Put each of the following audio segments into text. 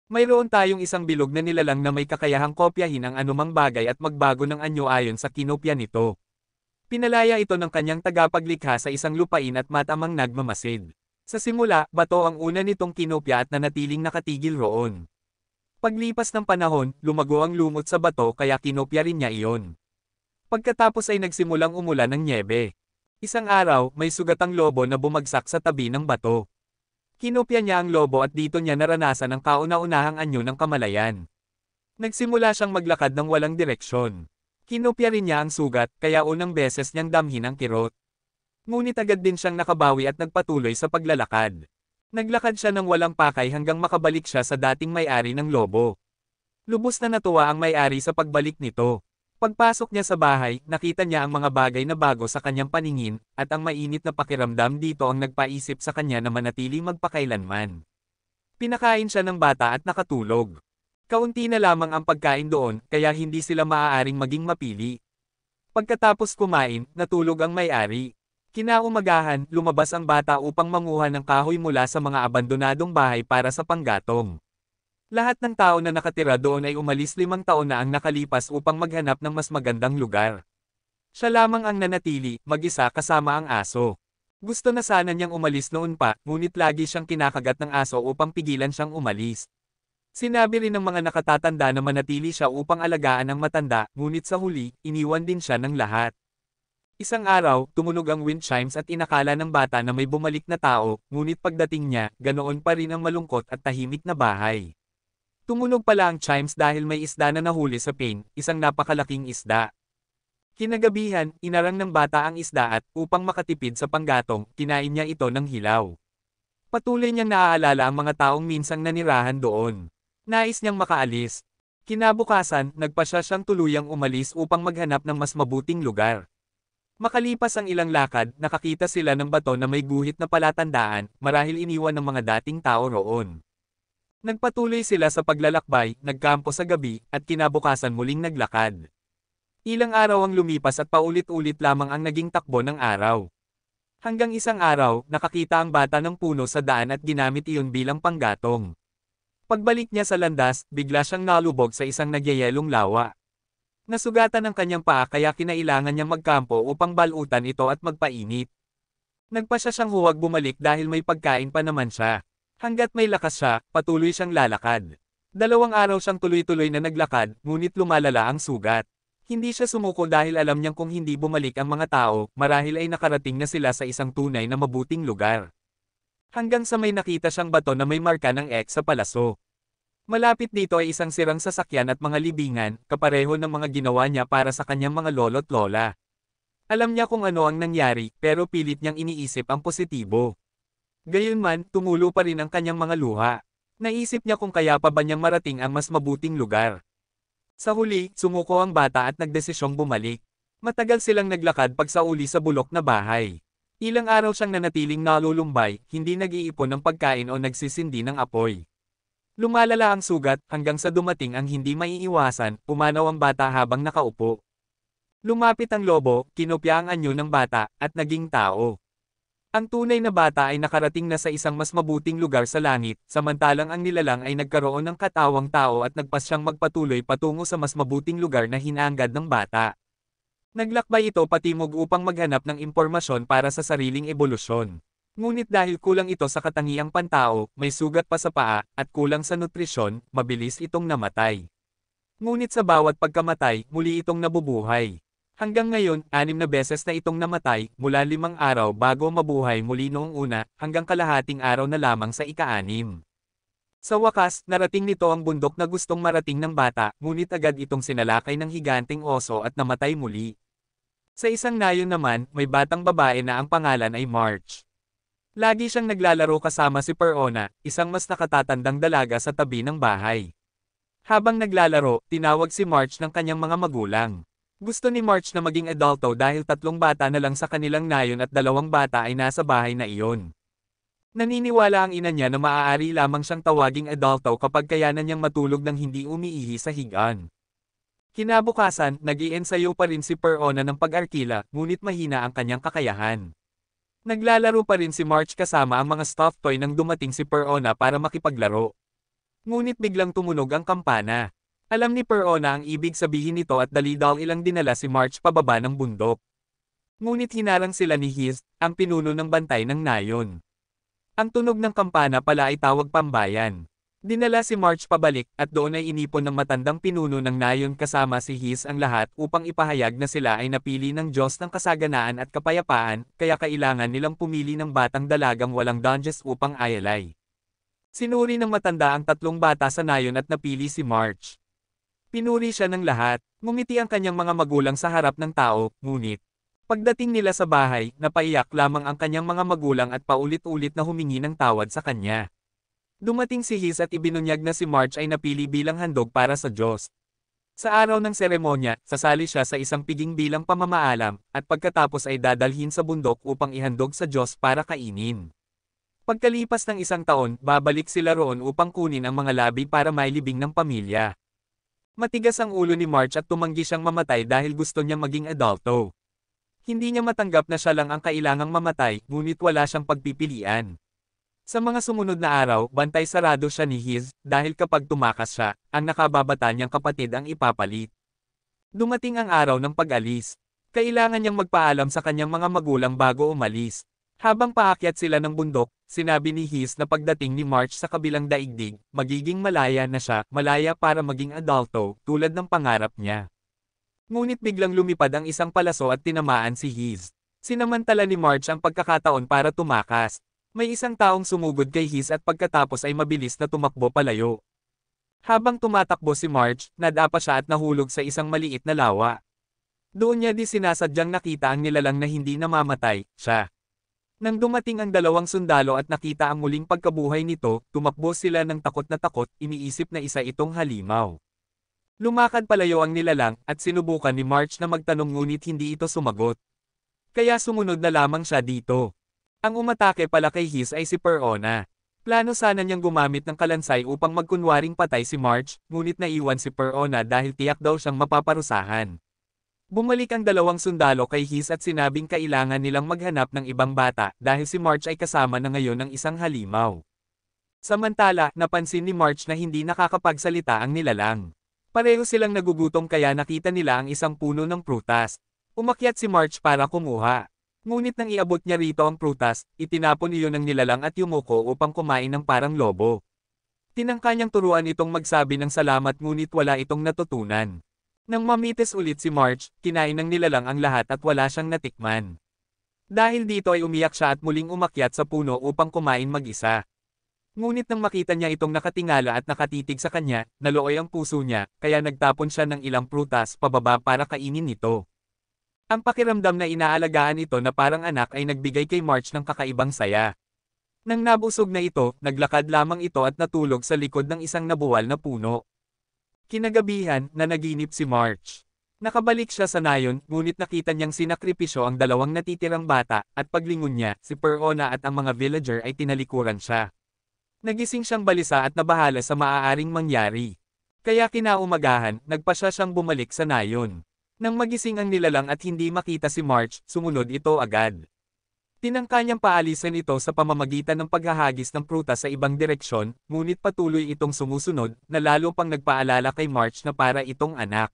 Mayroon tayong isang bilog na nilalang na may kakayahang kopyahin ang anumang bagay at magbago ng anyo ayon sa kinopya nito. Pinalaya ito ng kanyang tagapaglikha sa isang lupain at matamang nagmamasid. Sa simula, bato ang una nitong kinopya at nanatiling nakatigil roon. Paglipas ng panahon, lumago ang lumot sa bato kaya kinopya rin niya iyon. Pagkatapos ay nagsimulang umulan ng nyebe. Isang araw, may sugatang lobo na bumagsak sa tabi ng bato. Kinopya niya ang lobo at dito niya naranasan ang kauna-unahang anyo ng kamalayan. Nagsimula siyang maglakad ng walang direksyon. Kinopya rin niya ang sugat, kaya unang beses niyang damhin ang kirot. Ngunit agad din siyang nakabawi at nagpatuloy sa paglalakad. Naglakad siya ng walang pakay hanggang makabalik siya sa dating may-ari ng lobo. Lubos na natuwa ang may-ari sa pagbalik nito. Pagpasok niya sa bahay, nakita niya ang mga bagay na bago sa kanyang paningin, at ang mainit na pakiramdam dito ang nagpaisip sa kanya na manatiling magpakailanman. Pinakain siya ng bata at nakatulog. Kaunti na lamang ang pagkain doon, kaya hindi sila maaaring maging mapili. Pagkatapos kumain, natulog ang may-ari. Kinaumagahan, lumabas ang bata upang manguha ng kahoy mula sa mga abandonadong bahay para sa panggatong. Lahat ng tao na nakatira doon ay umalis 5 taon na ang nakalipas upang maghanap ng mas magandang lugar. Siya lamang ang nanatili, mag-isa kasama ang aso. Gusto na sana niyang umalis noon pa, ngunit lagi siyang kinakagat ng aso upang pigilan siyang umalis. Sinabi rin ng mga nakatatanda na manatili siya upang alagaan ang matanda, ngunit sa huli, iniwan din siya ng lahat. Isang araw, tumunog ang wind chimes at inakala ng bata na may bumalik na tao, ngunit pagdating niya, ganoon pa rin ang malungkot at tahimik na bahay. Tumunog pala ang chimes dahil may isda na nahuli sa pain, isang napakalaking isda. Kinagabihan, inarang ng bata ang isda at, upang makatipid sa panggatong, kinain niya ito ng hilaw. Patuloy niyang naaalala ang mga taong minsang nanirahan doon. Nais niyang makaalis. Kinabukasan, nagpasya siyang tuluyang umalis upang maghanap ng mas mabuting lugar. Makalipas ang ilang lakad, nakakita sila ng bato na may guhit na palatandaan, marahil iniwan ng mga dating tao roon. Nagpatuloy sila sa paglalakbay, nagkampo sa gabi, at kinabukasan muling naglakad. Ilang araw ang lumipas at paulit-ulit lamang ang naging takbo ng araw. Hanggang isang araw, nakakita ang bata ng puno sa daan at ginamit iyon bilang panggatong. Pagbalik niya sa landas, bigla siyang nalubog sa isang nagyayelong lawa. Nasugatan ang kanyang paa kaya kinailangan niyang magkampo upang balutan ito at magpainit. Nagpasya siyang huwag bumalik dahil may pagkain pa naman siya. Hanggat may lakas siya, patuloy siyang lalakad. 2 araw siyang tuloy-tuloy na naglakad, ngunit lumalala ang sugat. Hindi siya sumuko dahil alam niyang kung hindi bumalik ang mga tao, marahil ay nakarating na sila sa isang tunay na mabuting lugar. Hanggang sa may nakita siyang bato na may marka ng X sa palaso. Malapit dito ay isang sirang sasakyan at mga libingan, kapareho ng mga ginawa niya para sa kanyang mga lolo't lola. Alam niya kung ano ang nangyari, pero pilit niyang iniisip ang positibo. Gayunman, tumulo pa rin ang kanyang mga luha. Naisip niya kung kaya pa ba niyang marating ang mas mabuting lugar. Sa huli, sumuko ang bata at nagdesisyong bumalik. Matagal silang naglakad pagsauli sa bulok na bahay. Ilang araw siyang nanatiling nalulumbay, hindi nag-iipon ng pagkain o nagsisindi ng apoy. Lumalala ang sugat hanggang sa dumating ang hindi maiiwasan, pumanaw ang bata habang nakaupo. Lumapit ang lobo, kinopya ang anyo ng bata, at naging tao. Ang tunay na bata ay nakarating na sa isang mas mabuting lugar sa langit, samantalang ang nilalang ay nagkaroon ng katawang tao at nagpasyang magpatuloy patungo sa mas mabuting lugar na hinahangad ng bata. Naglakbay ito patimog upang maghanap ng impormasyon para sa sariling ebolusyon. Ngunit dahil kulang ito sa katangiang pantao, may sugat pa sa paa, at kulang sa nutrisyon, mabilis itong namatay. Ngunit sa bawat pagkamatay, muli itong nabubuhay. Hanggang ngayon, 6 na beses na itong namatay, mula 5 araw bago mabuhay muli noong una, hanggang kalahating araw na lamang sa ika-6. Sa wakas, narating nito ang bundok na gustong marating ng bata, ngunit agad itong sinalakay ng higanteng oso at namatay muli. Sa isang nayon naman, may batang babae na ang pangalan ay March. Lagi siyang naglalaro kasama si Perona, isang mas nakatatandang dalaga sa tabi ng bahay. Habang naglalaro, tinawag si March ng kanyang mga magulang. Gusto ni March na maging adulto dahil 3 bata na lang sa kanilang nayon at 2 bata ay nasa bahay na iyon. Naniniwala ang ina niya na maaari lamang siyang tawaging adulto kapag kayanan niyang matulog ng hindi umiihi sa higaan. Kinabukasan, nag-iensayo pa rin si Perona ng pag-arkila, ngunit mahina ang kanyang kakayahan. Naglalaro pa rin si March kasama ang mga stuffed toy nang dumating si Perona para makipaglaro. Ngunit biglang tumunog ang kampana. Alam ni Perona ang ibig sabihin nito at dali-dal ilang dinala si March pababa ng bundok. Ngunit hinarang sila ni Hiz, ang pinuno ng bantay ng nayon. Ang tunog ng kampana pala ay tawag pambayan. Dinala si March pabalik at doon ay inipon ng matandang pinuno ng nayon kasama si Hiz ang lahat upang ipahayag na sila ay napili ng Diyos ng kasaganaan at kapayapaan, kaya kailangan nilang pumili ng batang dalagang walang dungeons upang ayalay. Sinuri ng matanda ang tatlong bata sa nayon at napili si March. Pinuri siya ng lahat, ngumiti ang kanyang mga magulang sa harap ng tao, ngunit pagdating nila sa bahay, napaiyak lamang ang kanyang mga magulang at paulit-ulit na humingi ng tawad sa kanya. Dumating si Hiz at ibinunyag na si March ay napili bilang handog para sa Diyos. Sa araw ng seremonya, sasali siya sa isang piging bilang pamamaalam, at pagkatapos ay dadalhin sa bundok upang ihandog sa Diyos para kainin. Pagkalipas ng isang taon, babalik sila roon upang kunin ang mga labi para mailibing ng pamilya. Matigas ang ulo ni March at tumanggi siyang mamatay dahil gusto niya maging adulto. Hindi niya matanggap na siya lang ang kailangang mamatay, ngunit wala siyang pagpipilian. Sa mga sumunod na araw, bantay sarado siya ni Hiz, dahil kapag tumakas siya, ang nakababata niyang kapatid ang ipapalit. Dumating ang araw ng pag-alis. Kailangan niyang magpaalam sa kanyang mga magulang bago umalis. Habang paakyat sila ng bundok, sinabi ni Hiz na pagdating ni March sa kabilang daigdig, magiging malaya na siya, malaya para maging adulto, tulad ng pangarap niya. Ngunit biglang lumipad ang isang palaso at tinamaan si Hiz. Sinamantala ni March ang pagkakataon para tumakas. May isang taong sumugod kay Hiz at pagkatapos ay mabilis na tumakbo palayo. Habang tumatakbo si March, nadapa siya at nahulog sa isang maliit na lawa. Doon niya di sinasadyang nakita ang nilalang na hindi namamatay, siya. Nang dumating ang dalawang sundalo at nakita ang muling pagkabuhay nito, tumakbo sila ng takot na takot, iniisip na isa itong halimaw. Lumakad palayo ang nilalang, at sinubukan ni March na magtanong ngunit hindi ito sumagot. Kaya sumunod na lamang siya dito. Ang umatake pala kay Hiz ay si Perona. Plano sana niyang gumamit ng kalansay upang magkunwaring patay si March, ngunit naiwan si Perona dahil tiyak daw siyang mapaparusahan. Bumalik ang dalawang sundalo kay Hiz at sinabing kailangan nilang maghanap ng ibang bata dahil si March ay kasama na ngayon ng isang halimaw. Samantala, napansin ni March na hindi nakakapagsalita ang nilalang. Pareho silang nagugutom kaya nakita nila ang isang puno ng prutas. Umakyat si March para kumuha. Ngunit nang iabot niya rito ang prutas, itinapon iyon ng nilalang at yumuko upang kumain ng parang lobo. Tinangka niyang turuan itong magsabi ng salamat ngunit wala itong natutunan. Nang mamitis ulit si March, kinain ng nilalang ang lahat at wala siyang natikman. Dahil dito ay umiyak siya at muling umakyat sa puno upang kumain mag-isa. Ngunit nang makita niya itong nakatingala at nakatitig sa kanya, nalooy ang puso niya, kaya nagtapon siya ng ilang prutas pababa para kainin nito. Ang pakiramdam na inaalagaan ito na parang anak ay nagbigay kay March ng kakaibang saya. Nang nabusog na ito, naglakad lamang ito at natulog sa likod ng isang nabuwal na puno. Kinagabihan, nanaginip si March. Nakabalik siya sa nayon, ngunit nakita niyang sinakripisyo ang dalawang natitirang bata, at paglingon niya, si Perona at ang mga villager ay tinalikuran siya. Nagising siyang balisa at nabahala sa maaaring mangyari. Kaya kinaumagahan, nagpasya siyang bumalik sa nayon. Nang magising ang nilalang at hindi makita si March, sumunod ito agad. Tinangka niyang paalisan ito sa pamamagitan ng paghahagis ng prutas sa ibang direksyon, ngunit patuloy itong sumusunod, na lalo pang nagpaalala kay March na para itong anak.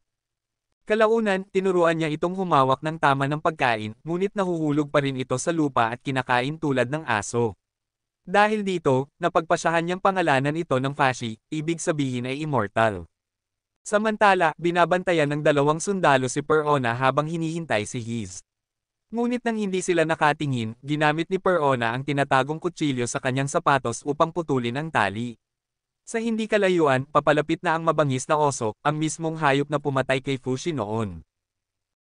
Kalaunan, tinuruan niya itong humawak ng tama ng pagkain, ngunit nahuhulog pa rin ito sa lupa at kinakain tulad ng aso. Dahil dito, napagpasyahan niyang pangalanan ito ng Fashi, ibig sabihin ay immortal. Samantala, binabantayan ng dalawang sundalo si Perona habang hinihintay si Hiz. Ngunit nang hindi sila nakatingin, ginamit ni Perona ang tinatagong kutsilyo sa kanyang sapatos upang putulin ang tali. Sa hindi kalayuan, papalapit na ang mabangis na oso, ang mismong hayop na pumatay kay Fushi noon.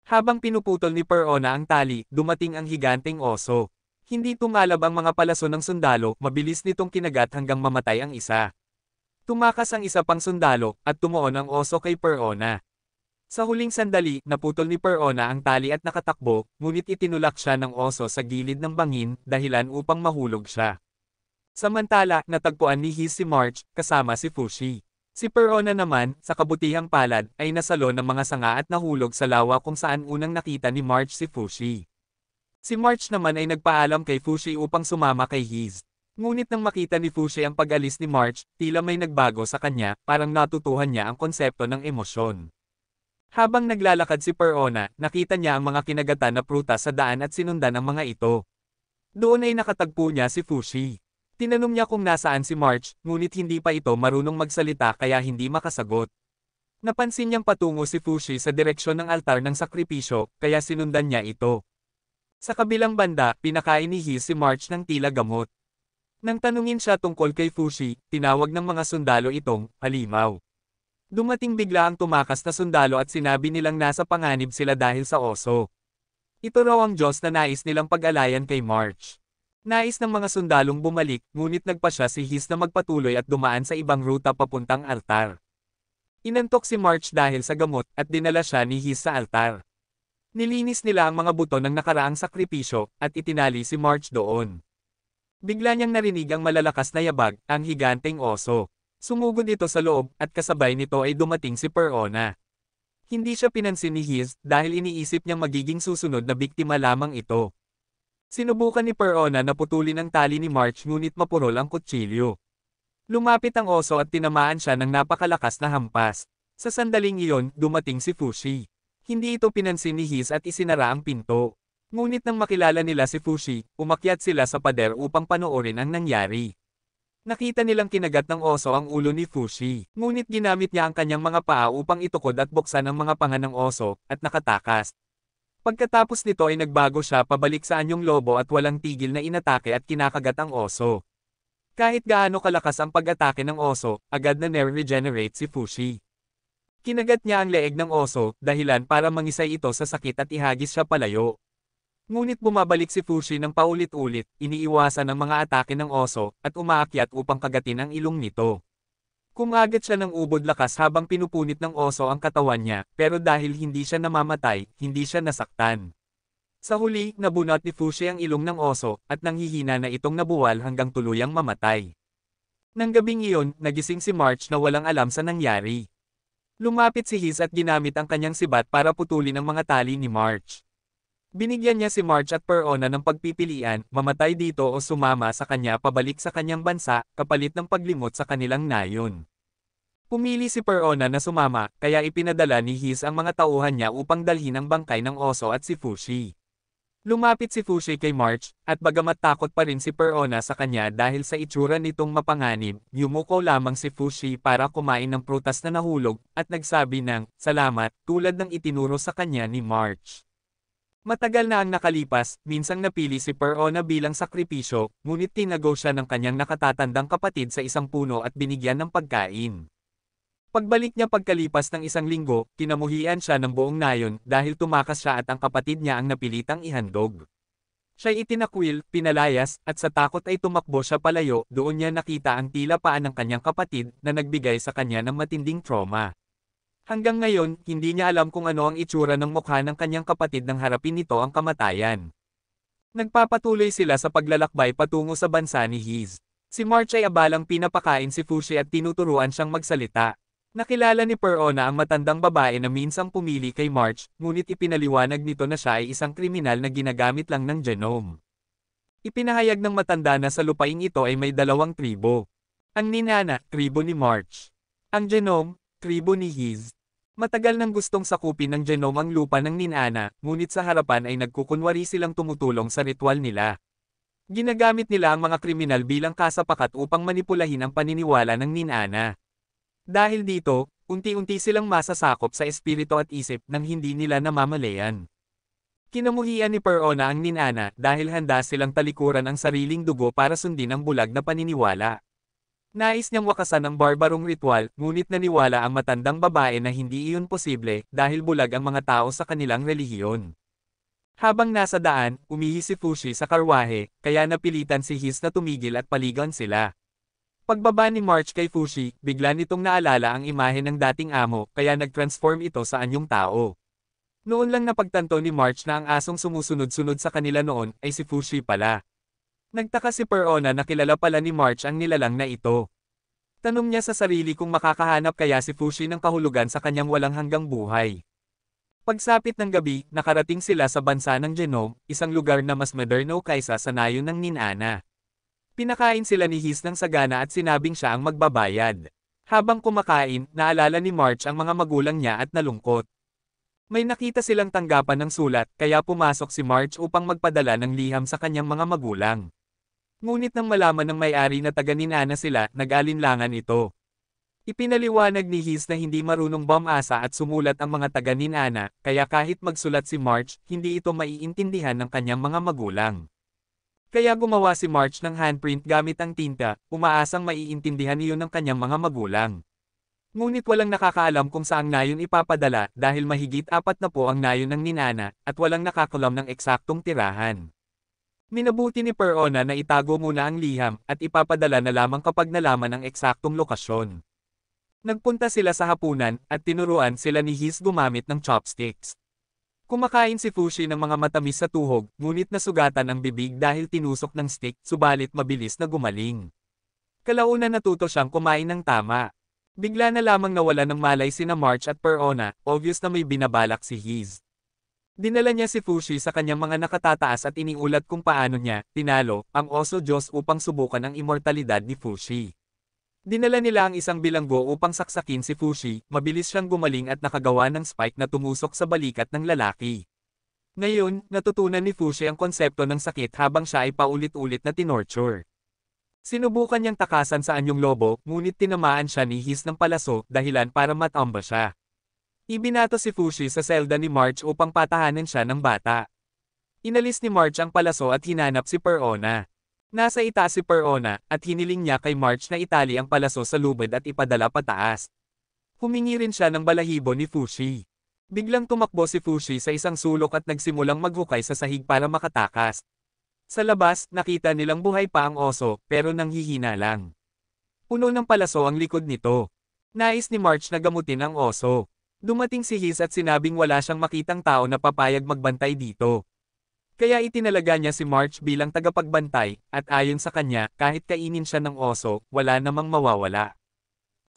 Habang pinuputol ni Perona ang tali, dumating ang higanteng oso. Hindi tumalab ang mga palaso ng sundalo, mabilis nitong kinagat hanggang mamatay ang isa. Tumakas ang isa pang sundalo, at tumuon ang oso kay Perona. Sa huling sandali, naputol ni Perona ang tali at nakatakbo, ngunit itinulak siya ng oso sa gilid ng bangin, dahilan upang mahulog siya. Samantala, natagpuan ni Hiz si March, kasama si Fushi. Si Perona naman, sa kabutihang palad, ay nasalo ng mga sanga at nahulog sa lawa kung saan unang nakita ni March si Fushi. Si March naman ay nagpaalam kay Fushi upang sumama kay Hiz. Ngunit nang makita ni Fushi ang pag-alis ni March, tila may nagbago sa kanya, parang natutuhan niya ang konsepto ng emosyon. Habang naglalakad si Perona, nakita niya ang mga kinagatan na prutas sa daan at sinundan ang mga ito. Doon ay nakatagpo niya si Fushi. Tinanong niya kung nasaan si March, ngunit hindi pa ito marunong magsalita kaya hindi makasagot. Napansin niyang patungo si Fushi sa direksyon ng altar ng sakripisyo, kaya sinundan niya ito. Sa kabilang banda, pinakain ni Hiz si March ng tila gamot. Nang tanungin siya tungkol kay Fushi, tinawag ng mga sundalo itong halimaw. Dumating bigla ang tumakas na sundalo at sinabi nilang nasa panganib sila dahil sa oso. Ito raw ang Diyos na nais nilang pag-alayan kay March. Nais ng mga sundalong bumalik, ngunit nagpasya si Hiz na magpatuloy at dumaan sa ibang ruta papuntang altar. Inantok si March dahil sa gamot at dinala siya ni Hiz sa altar. Nilinis nila ang mga buto ng nakaraang sakripisyo at itinali si March doon. Bigla niyang narinig ang malalakas na yabag, ang higanteng oso. Sumugod ito sa loob at kasabay nito ay dumating si Perona. Hindi siya pinansin ni Hiz dahil iniisip niyang magiging susunod na biktima lamang ito. Sinubukan ni Perona na putulin ang tali ni March ngunit mapurol ang kutsilyo. Lumapit ang oso at tinamaan siya ng napakalakas na hampas. Sa sandaling iyon, dumating si Fushi. Hindi ito pinansin ni Hiz at isinara ang pinto. Ngunit nang makilala nila si Fushi, umakyat sila sa pader upang panoorin ang nangyari. Nakita nilang kinagat ng oso ang ulo ni Fushi, ngunit ginamit niya ang kanyang mga paa upang itukod at buksan ang mga panga ng oso, at nakatakas. Pagkatapos nito ay nagbago siya pabalik sa anyong lobo at walang tigil na inatake at kinakagat ang oso. Kahit gaano kalakas ang pag-atake ng oso, agad na nare-regenerate si Fushi. Kinagat niya ang leeg ng oso, dahilan para mangisay ito sa sakit at ihagis siya palayo. Ngunit bumabalik si Fushi ng paulit-ulit, iniiwasan ang mga atake ng oso, at umaakyat upang kagatin ang ilong nito. Kumagat siya ng ubod lakas habang pinupunit ng oso ang katawan niya, pero dahil hindi siya namamatay, hindi siya nasaktan. Sa huli, nabunot ni Fushi ang ilong ng oso, at nanghihina na itong nabuwal hanggang tuluyang mamatay. Nang gabing iyon, nagising si March na walang alam sa nangyari. Lumapit si Hiz at ginamit ang kanyang sibat para putulin ang mga tali ni March. Binigyan niya si March at Perona ng pagpipilian, mamatay dito o sumama sa kanya pabalik sa kanyang bansa, kapalit ng paglimot sa kanilang nayon. Pumili si Perona na sumama, kaya ipinadala ni Hiz ang mga tauhan niya upang dalhin ang bangkay ng oso at si Fushi. Lumapit si Fushi kay March, at bagamat takot pa rin si Perona sa kanya dahil sa itsura nitong mapanganib, yumuko lamang si Fushi para kumain ng prutas na nahulog, at nagsabi ng, "Salamat," tulad ng itinuro sa kanya ni March. Matagal na ang nakalipas, minsang napili si Perona bilang sakripisyo, ngunit tinago siya ng kanyang nakatatandang kapatid sa isang puno at binigyan ng pagkain. Pagbalik niya pagkalipas ng isang linggo, kinamuhian siya ng buong nayon dahil tumakas siya at ang kapatid niya ang napilitang ihandog. Siya'y itinakwil, pinalayas, at sa takot ay tumakbo siya palayo, doon niya nakita ang tila paa ng kanyang kapatid na nagbigay sa kanya ng matinding trauma. Hanggang ngayon, hindi niya alam kung ano ang itsura ng mukha ng kanyang kapatid nang harapin nito ang kamatayan. Nagpapatuloy sila sa paglalakbay patungo sa bansa ni Hiz. Si March ay abalang pinapakain si Fushi at tinuturuan siyang magsalita. Nakilala ni Perona ang matandang babae na minsang pumili kay March, ngunit ipinaliwanag nito na siya ay isang kriminal na ginagamit lang ng genome. Ipinahayag ng matanda na sa lupaing ito ay may 2 tribo. Ang ninana, tribo ni March. Ang genome, tribo ni Hiz. Matagal nang gustong sakupin ng genome ang lupa ng ninana, ngunit sa harapan ay nagkukunwari silang tumutulong sa ritual nila. Ginagamit nila ang mga kriminal bilang kasapakat upang manipulahin ang paniniwala ng ninana. Dahil dito, unti-unti silang masasakop sa espiritu at isip nang hindi nila namamalayan. Kinamuhian ni Perona ang ninana dahil handa silang talikuran ang sariling dugo para sundin ang bulag na paniniwala. Nais niyang wakasan ang barbarong ritual, ngunit naniwala ang matandang babae na hindi iyon posible dahil bulag ang mga tao sa kanilang relihiyon. Habang nasa daan, umihi si Fushi sa karwahe, kaya napilitan si Hiz na tumigil at paligan sila. Pagbaba ni March kay Fushi, bigla nitong naalala ang imahe ng dating amo, kaya nag-transform ito sa anyong tao. Noon lang napagtanto ni March na ang asong sumusunod-sunod sa kanila noon ay si Fushi pala. Nagtaka si Perona na kilala pala ni March ang nilalang na ito. Tanong niya sa sarili kung makakahanap kaya si Fushi ng kahulugan sa kanyang walang hanggang buhay. Pagsapit ng gabi, nakarating sila sa bansa ng Genome, isang lugar na mas moderno kaysa sa nayon ng ninana. Pinakain sila ni Hiss ng sagana at sinabing siya ang magbabayad. Habang kumakain, naalala ni March ang mga magulang niya at nalungkot. May nakita silang tanggapan ng sulat, kaya pumasok si March upang magpadala ng liham sa kanyang mga magulang. Ngunit nang malaman ng may-ari na taga-Ninana sila, nag-alinlangan ito. Ipinaliwanag ni Hiss na hindi marunong bumasa at sumulat ang mga taga-Ninana, kaya kahit magsulat si March, hindi ito maiintindihan ng kanyang mga magulang. Kaya gumawa si March ng handprint gamit ang tinta, umaasang maiintindihan iyon ng kanyang mga magulang. Ngunit walang nakakaalam kung saang nayon ipapadala dahil mahigit 40 ang nayon ng Ninana, at walang nakakalam ng eksaktong tirahan. Minabuti ni Perona na itago muna ang liham at ipapadala na lamang kapag nalaman ang eksaktong lokasyon. Nagpunta sila sa hapunan at tinuruan sila ni Hiss gumamit ng chopsticks. Kumakain si Fushi ng mga matamis sa tuhog, ngunit nasugatan ang bibig dahil tinusok ng stick, subalit mabilis na gumaling. Kalaunan natuto siyang kumain ng tama. Bigla na lamang nawala ng malay sina March at Perona, obvious na may binabalak si Hiss. Dinala niya si Fushi sa kanyang mga nakatataas at iniulat kung paano niya, tinalo, ang oso Diyos upang subukan ang immortalidad ni Fushi. Dinala nila ang isang bilanggo upang saksakin si Fushi, mabilis siyang gumaling at nakagawa ng spike na tumusok sa balikat ng lalaki. Ngayon, natutunan ni Fushi ang konsepto ng sakit habang siya ay paulit-ulit na tinorture. Sinubukan niyang takasan sa anyong lobo, ngunit tinamaan siya ni Hiss ng palaso, dahilan para matamba siya. Ibinato si Fushi sa selda ni March upang patahanan siya ng bata. Inalis ni March ang palaso at hinanap si Perona. Nasa itaas si Perona, at hiniling niya kay March na itali ang palaso sa lubid at ipadala pataas. Humingi rin siya ng balahibo ni Fushi. Biglang tumakbo si Fushi sa isang sulok at nagsimulang maghukay sa sahig para makatakas. Sa labas, nakita nilang buhay pa ang oso, pero nanghihina lang. Puno ng palaso ang likod nito. Nais ni March na gamutin ang oso. Dumating si Hiss at sinabing wala siyang makitang tao na papayag magbantay dito. Kaya itinalaga niya si March bilang tagapagbantay, at ayon sa kanya, kahit kainin siya ng oso, wala namang mawawala.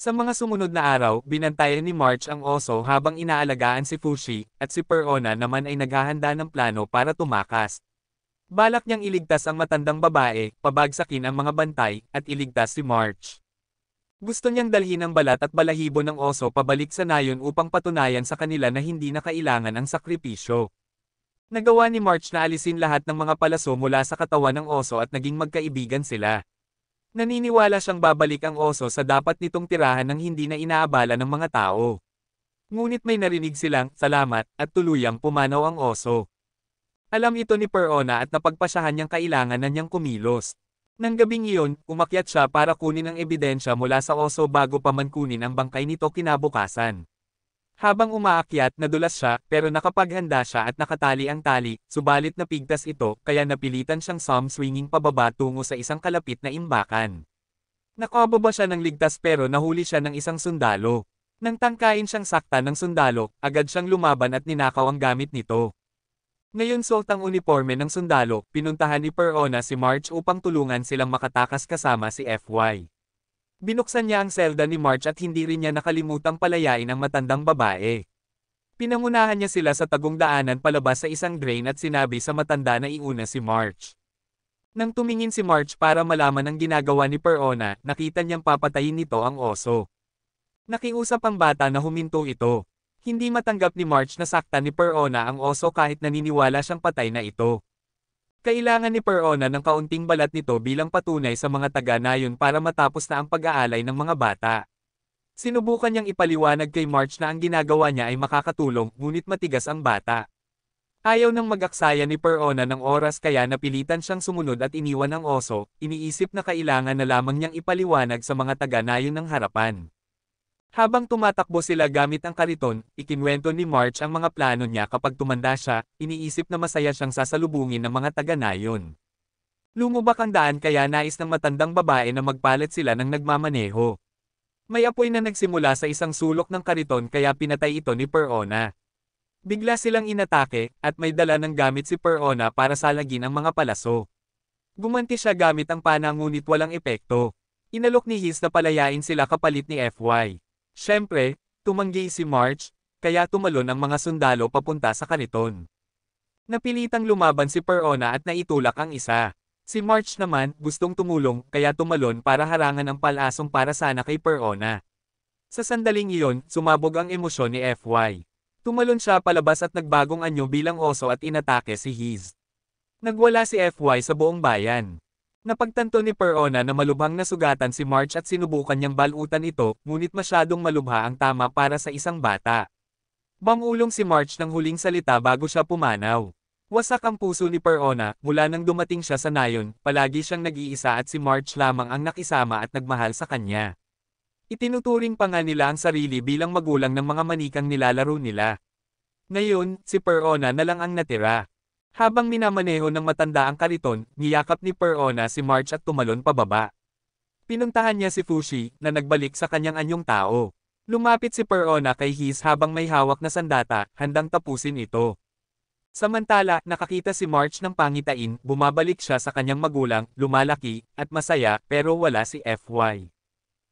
Sa mga sumunod na araw, binantayan ni March ang oso habang inaalagaan si Fushi, at si Perona naman ay naghahanda ng plano para tumakas. Balak niyang iligtas ang matandang babae, pabagsakin ang mga bantay, at iligtas si March. Gusto niyang dalhin ang balat at balahibo ng oso pabalik sa nayon upang patunayan sa kanila na hindi na kailangan ang sakripisyo. Nagawa ni March na alisin lahat ng mga palaso mula sa katawan ng oso at naging magkaibigan sila. Naniniwala siyang babalik ang oso sa dapat nitong tirahan ng hindi na inaabala ng mga tao. Ngunit may narinig silang, salamat, at tuluyang pumanaw ang oso. Alam ito ni Perona at napagpasyahan niyang kailangan na niyang kumilos. Nang gabing iyon, umakyat siya para kunin ang ebidensya mula sa oso bago pa man kunin ang bangkay nito kinabukasan. Habang umaakyat, nadulas siya, pero nakapaghanda siya at nakatali ang tali, subalit napigtas ito, kaya napilitan siyang swinging pababa tungo sa isang kalapit na imbakan. Nakababa siya ng ligtas pero nahuli siya ng isang sundalo. Nang tangkain siyang sakta ng sundalo, agad siyang lumaban at ninakaw ang gamit nito. Ngayon suot ang uniforme ng sundalo, pinuntahan ni Perona si March upang tulungan silang makatakas kasama si FY. Binuksan niya ang selda ni March at hindi rin niya nakalimutang palayain ang matandang babae. Pinangunahan niya sila sa tagong daanan palabas sa isang drain at sinabi sa matanda na iuna si March. Nang tumingin si March para malaman ang ginagawa ni Perona, nakita niyang papatayin nito ang oso. Nakiusap ang bata na huminto ito. Hindi matanggap ni March na saktan ni Perona ang oso kahit naniniwala siyang patay na ito. Kailangan ni Perona ng kaunting balat nito bilang patunay sa mga taga-nayon para matapos na ang pag-aalay ng mga bata. Sinubukan niyang ipaliwanag kay March na ang ginagawa niya ay makakatulong, ngunit matigas ang bata. Ayaw nang mag-aksaya ni Perona ng oras kaya napilitan siyang sumunod at iniwan ang oso, iniisip na kailangan na lamang niyang ipaliwanag sa mga taga-nayon ng harapan. Habang tumatakbo sila gamit ang kariton, ikinwento ni March ang mga plano niya kapag tumanda siya, iniisip na masaya siyang sasalubungin ng mga taga-nayon. Lumubak ang daan kaya nais ng matandang babae na magpalit sila ng nagmamaneho. May apoy na nagsimula sa isang sulok ng kariton kaya pinatay ito ni Perona. Bigla silang inatake, at may dala ng gamit si Perona para salagin ang mga palaso. Gumanti siya gamit ang pana ngunit walang epekto. Inalok ni Hiss na palayain sila kapalit ni FY. Siyempre, tumanggi si March, kaya tumalon ang mga sundalo papunta sa kariton. Napilitang lumaban si Perona at naitulak ang isa. Si March naman, gustong tumulong, kaya tumalon para harangan ang palasong para sana kay Perona. Sa sandaling iyon, sumabog ang emosyon ni FY. Tumalon siya palabas at nagbagong anyo bilang oso at inatake si Hiz. Nagwala si FY sa buong bayan. Napagtanto ni Perona na malubhang nasugatan si March at sinubukan niyang balutan ito, ngunit masyadong malubha ang tama para sa isang bata. Bangulong si March ng huling salita bago siya pumanaw. Wasak ang puso ni Perona, mula nang dumating siya sa nayon, palagi siyang nag-iisa at si March lamang ang nakisama at nagmahal sa kanya. Itinuturing pa nga nila ang sarili bilang magulang ng mga manikang nilalaro nila. Ngayon, si Perona na lang ang natira. Habang minamaneho ng matanda ang kariton, niyakap ni Perona si March at tumalon pababa. Pinuntahan niya si Fushi, na nagbalik sa kanyang anyong tao. Lumapit si Perona kay Hiz habang may hawak na sandata, handang tapusin ito. Samantala, nakakita si March ng pangitain, bumabalik siya sa kanyang magulang, lumalaki, at masaya, pero wala si FY.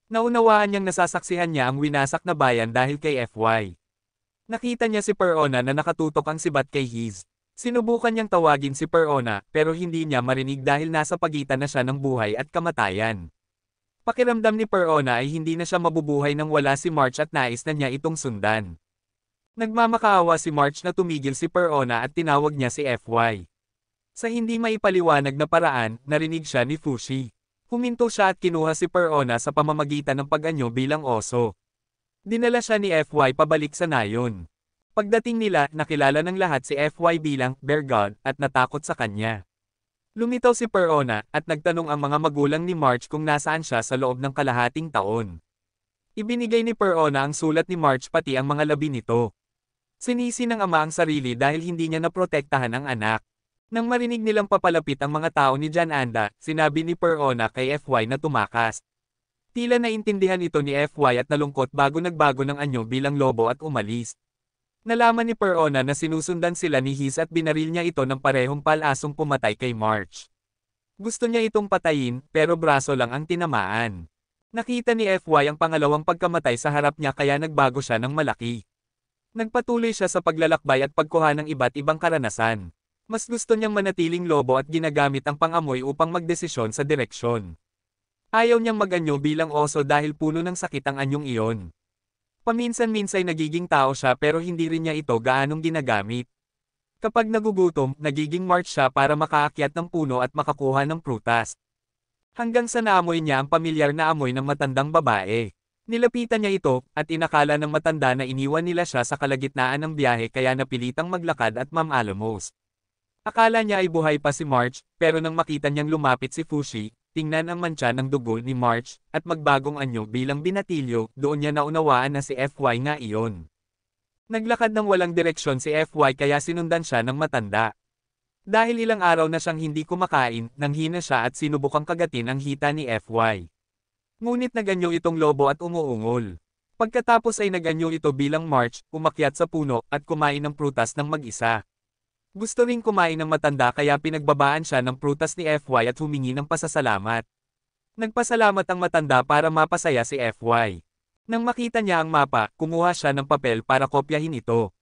Naunawaan niyang nasasaksihan niya ang winasak na bayan dahil kay FY. Nakita niya si Perona na nakatutok ang sibat kay Hiz. Sinubukan niyang tawagin si Perona, pero hindi niya marinig dahil nasa pagitan na siya ng buhay at kamatayan. Pakiramdam ni Perona ay hindi na siya mabubuhay nang wala si March at nais na niya itong sundan. Nagmamakaawa si March na tumigil si Perona at tinawag niya si FY. Sa hindi maipaliwanag na paraan, narinig siya ni Fushi. Huminto siya at kinuha si Perona sa pamamagitan ng pag-anyo bilang oso. Dinala siya ni FY pabalik sa nayon. Pagdating nila, nakilala ng lahat si FY bilang Bear God at natakot sa kanya. Lumitaw si Perona at nagtanong ang mga magulang ni March kung nasaan siya sa loob ng kalahating taon. Ibinigay ni Perona ang sulat ni March pati ang mga labi nito. Sinisi ng ama ang sarili dahil hindi niya naprotektahan ang anak. Nang marinig nilang papalapit ang mga tao ni Jan Anda, sinabi ni Perona kay FY na tumakas. Tila naintindihan ito ni FY at nalungkot bago nagbago ng anyo bilang lobo at umalis. Nalaman ni Perona na sinusundan sila ni Hiz at binaril niya ito ng parehong palasong pumatay kay March. Gusto niya itong patayin, pero braso lang ang tinamaan. Nakita ni FY ang pangalawang pagkamatay sa harap niya kaya nagbago siya ng malaki. Nagpatuloy siya sa paglalakbay at pagkuha ng iba't ibang karanasan. Mas gusto niyang manatiling lobo at ginagamit ang pangamoy upang magdesisyon sa direksyon. Ayaw niyang mag-anyo bilang oso dahil puno ng sakit ang anyong iyon. Paminsan-minsay nagiging tao siya pero hindi rin niya ito gaanong ginagamit. Kapag nagugutom, nagiging March siya para makaakyat ng puno at makakuha ng prutas. Hanggang sa naamoy niya ang pamilyar na amoy ng matandang babae. Nilapitan niya ito, at inakala ng matanda na iniwan nila siya sa kalagitnaan ng biyahe kaya napilitang maglakad at mamalamos. Akala niya ay buhay pa si March, pero nang makita niyang lumapit si Fushi, tingnan ang mantsa ng dugo ni March, at magbagong anyo bilang binatilyo, doon niya naunawaan na si FY nga iyon. Naglakad ng walang direksyon si FY kaya sinundan siya ng matanda. Dahil ilang araw na siyang hindi kumakain, nanghina siya at sinubukang kagatin ang hita ni FY. Ngunit naganyo itong lobo at umuungol. Pagkatapos ay naganyo ito bilang March, umakyat sa puno, at kumain ng prutas ng mag-isa. Gusto ring kumain ng matanda kaya pinagbabaan siya ng prutas ni FY at humingi ng pasasalamat. Nagpasalamat ang matanda para mapasaya si FY. Nang makita niya ang mapa, kumuha siya ng papel para kopyahin ito.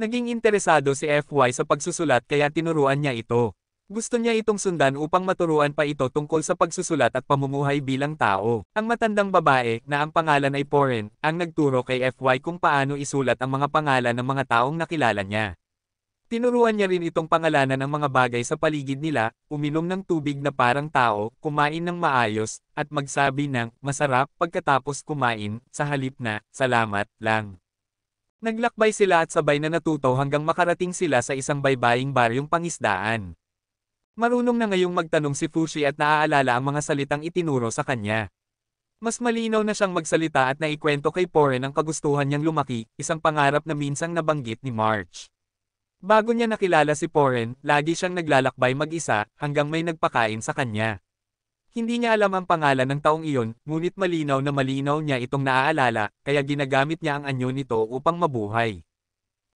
Naging interesado si FY sa pagsusulat kaya tinuruan niya ito. Gusto niya itong sundan upang maturuan pa ito tungkol sa pagsusulat at pamumuhay bilang tao. Ang matandang babae, na ang pangalan ay Poren, ang nagturo kay FY kung paano isulat ang mga pangalan ng mga taong nakilala niya. Tinuruan niya rin itong pangalanan ng mga bagay sa paligid nila, uminom ng tubig na parang tao, kumain ng maayos, at magsabi ng masarap pagkatapos kumain, sa halip na salamat lang. Naglakbay sila at sabay na natuto hanggang makarating sila sa isang baybaying baryong pangisdaan. Marunong na ngayong magtanong si Fushi at naaalala ang mga salitang itinuro sa kanya. Mas malinaw na siyang magsalita at naikwento kay Poren ang kagustuhan niyang lumaki, isang pangarap na minsang nabanggit ni March. Bago niya nakilala si Poren, lagi siyang naglalakbay mag-isa, hanggang may nagpakain sa kanya. Hindi niya alam ang pangalan ng taong iyon, ngunit malinaw niya itong naaalala, kaya ginagamit niya ang anyo nito upang mabuhay.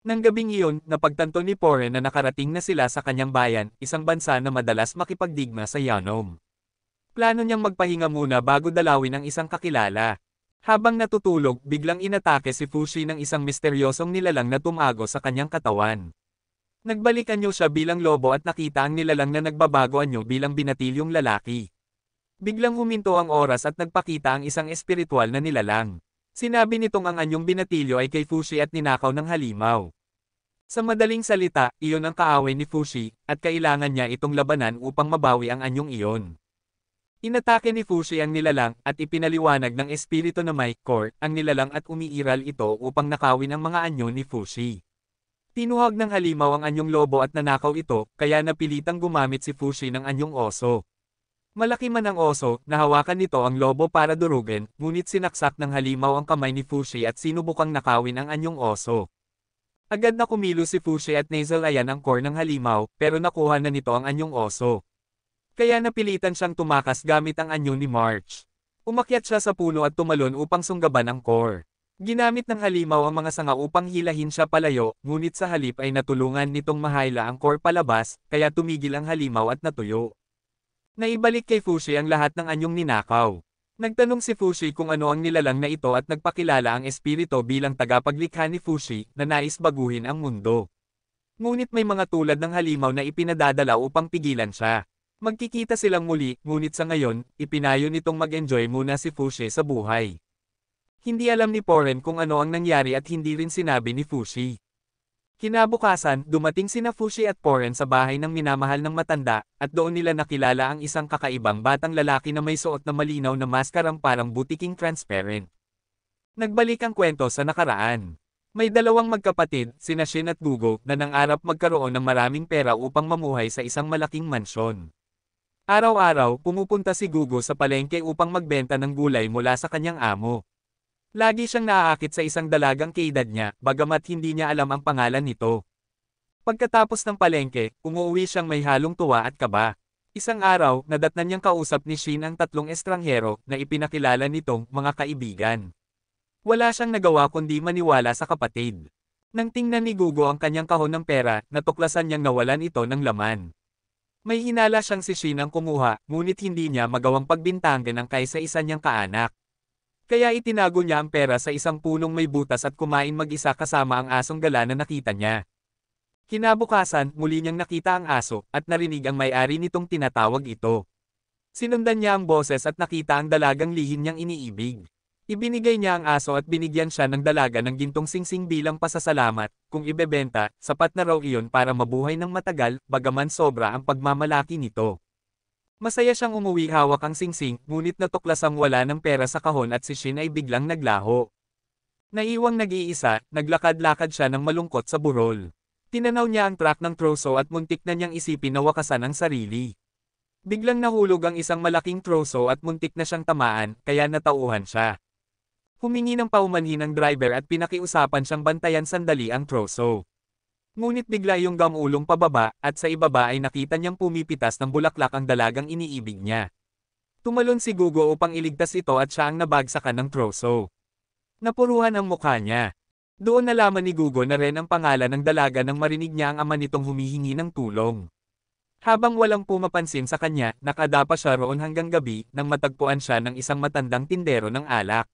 Nang gabing iyon, napagtanto ni Poren na nakarating na sila sa kanyang bayan, isang bansa na madalas makipagdigma sa Yanom. Plano niyang magpahinga muna bago dalawin ang isang kakilala. Habang natutulog, biglang inatake si Fushi ng isang misteryosong nilalang na tumago sa kanyang katawan. Nagbalik anyo siya bilang lobo at nakita ang nilalang na nagbabago anyo bilang binatilyong lalaki. Biglang huminto ang oras at nagpakita ang isang espiritual na nilalang. Sinabi nitong ang anyong binatilyo ay kay Fushi at ninakaw ng halimaw. Sa madaling salita, iyon ang kaaway ni Fushi, at kailangan niya itong labanan upang mabawi ang anyong iyon. Inatake ni Fushi ang nilalang at ipinaliwanag ng espiritu na may core ang nilalang at umiiral ito upang nakawin ang mga anyo ni Fushi. Tinuhag ng halimaw ang anyong lobo at nanakaw ito, kaya napilitang gumamit si Fushi ng anyong oso. Malaki man ang oso, nahawakan nito ang lobo para durugin, ngunit sinaksak ng halimaw ang kamay ni Fushi at sinubukang nakawin ang anyong oso. Agad na kumilos si Fushi at nasalayan ang core ng halimaw, pero nakuha na nito ang anyong oso. Kaya napilitan siyang tumakas gamit ang anyo ni March. Umakyat siya sa puno at tumalon upang sunggaban ang core. Ginamit ng halimaw ang mga sanga upang hilahin siya palayo, ngunit sa halip ay natulungan nitong mahayla ang core palabas, kaya tumigil ang halimaw at natuyo. Naibalik kay Fushi ang lahat ng anyong ninakaw. Nagtanong si Fushi kung ano ang nilalang na ito at nagpakilala ang espiritu bilang tagapaglikha ni Fushi na nais baguhin ang mundo. Ngunit may mga tulad ng halimaw na ipinadadala upang pigilan siya. Magkikita silang muli, ngunit sa ngayon, ipinayo nitong mag-enjoy muna si Fushi sa buhay. Hindi alam ni Poren kung ano ang nangyari at hindi rin sinabi ni Fushi. Kinabukasan, dumating sina Fushi at Poren sa bahay ng minamahal ng matanda, at doon nila nakilala ang isang kakaibang batang lalaki na may suot na malinaw na maskarang parang butiking transparent. Nagbalik ang kwento sa nakaraan. May dalawang magkapatid, sina Shin at Gugo, na nangarap magkaroon ng maraming pera upang mamuhay sa isang malaking mansyon. Araw-araw, pumupunta si Gugo sa palengke upang magbenta ng gulay mula sa kanyang amo. Lagi siyang naaakit sa isang dalagang kaedad niya, bagamat hindi niya alam ang pangalan nito. Pagkatapos ng palengke, umuwi siyang may halong tuwa at kaba. Isang araw, nadatnan niyang kausap ni Shin ang tatlong estranghero na ipinakilala nitong mga kaibigan. Wala siyang nagawa kundi maniwala sa kapatid. Nang tingnan ni Gugo ang kanyang kahon ng pera, natuklasan niyang nawalan ito ng laman. May hinala siyang si Shin ang kumuha, ngunit hindi niya magawang pagbintangan ang kaysa-isa niyang kaanak. Kaya itinago niya ang pera sa isang punong may butas at kumain mag-isa kasama ang asong gala na nakita niya. Kinabukasan, muli niyang nakita ang aso, at narinig ang may-ari nitong tinatawag ito. Sinundan niya ang boses at nakita ang dalagang lihim niyang iniibig. Ibinigay niya ang aso at binigyan siya ng dalaga ng gintong singsing bilang pasasalamat, kung ibebenta, sapat na raw iyon para mabuhay ng matagal, bagaman sobra ang pagmamalaki nito. Masaya siyang umuwi hawak ang singsing, ngunit natuklasang wala ng pera sa kahon at si Shin ay biglang naglaho. Naiwang nag-iisa, naglakad-lakad siya ng malungkot sa burol. Tinanaw niya ang track ng troso at muntik na niyang isipin na wakasan ang sarili. Biglang nahulog ang isang malaking troso at muntik na siyang tamaan, kaya natauhan siya. Humingi ng paumanhin ang driver at pinakiusapan siyang bantayan sandali ang troso. Ngunit bigla yung gamulong pababa, at sa ibaba ay nakita niyang pumipitas ng bulaklak ang dalagang iniibig niya. Tumalon si Gugo upang iligtas ito at siya ang nabagsakan ng troso. Napuruhan ang mukha niya. Doon nalaman ni Gugo na rin ang pangalan ng dalaga nang marinig niya ang ama nitong humihingi ng tulong. Habang walang pumapansin sa kanya, nakadapa siya roon hanggang gabi nang matagpuan siya ng isang matandang tindero ng alak.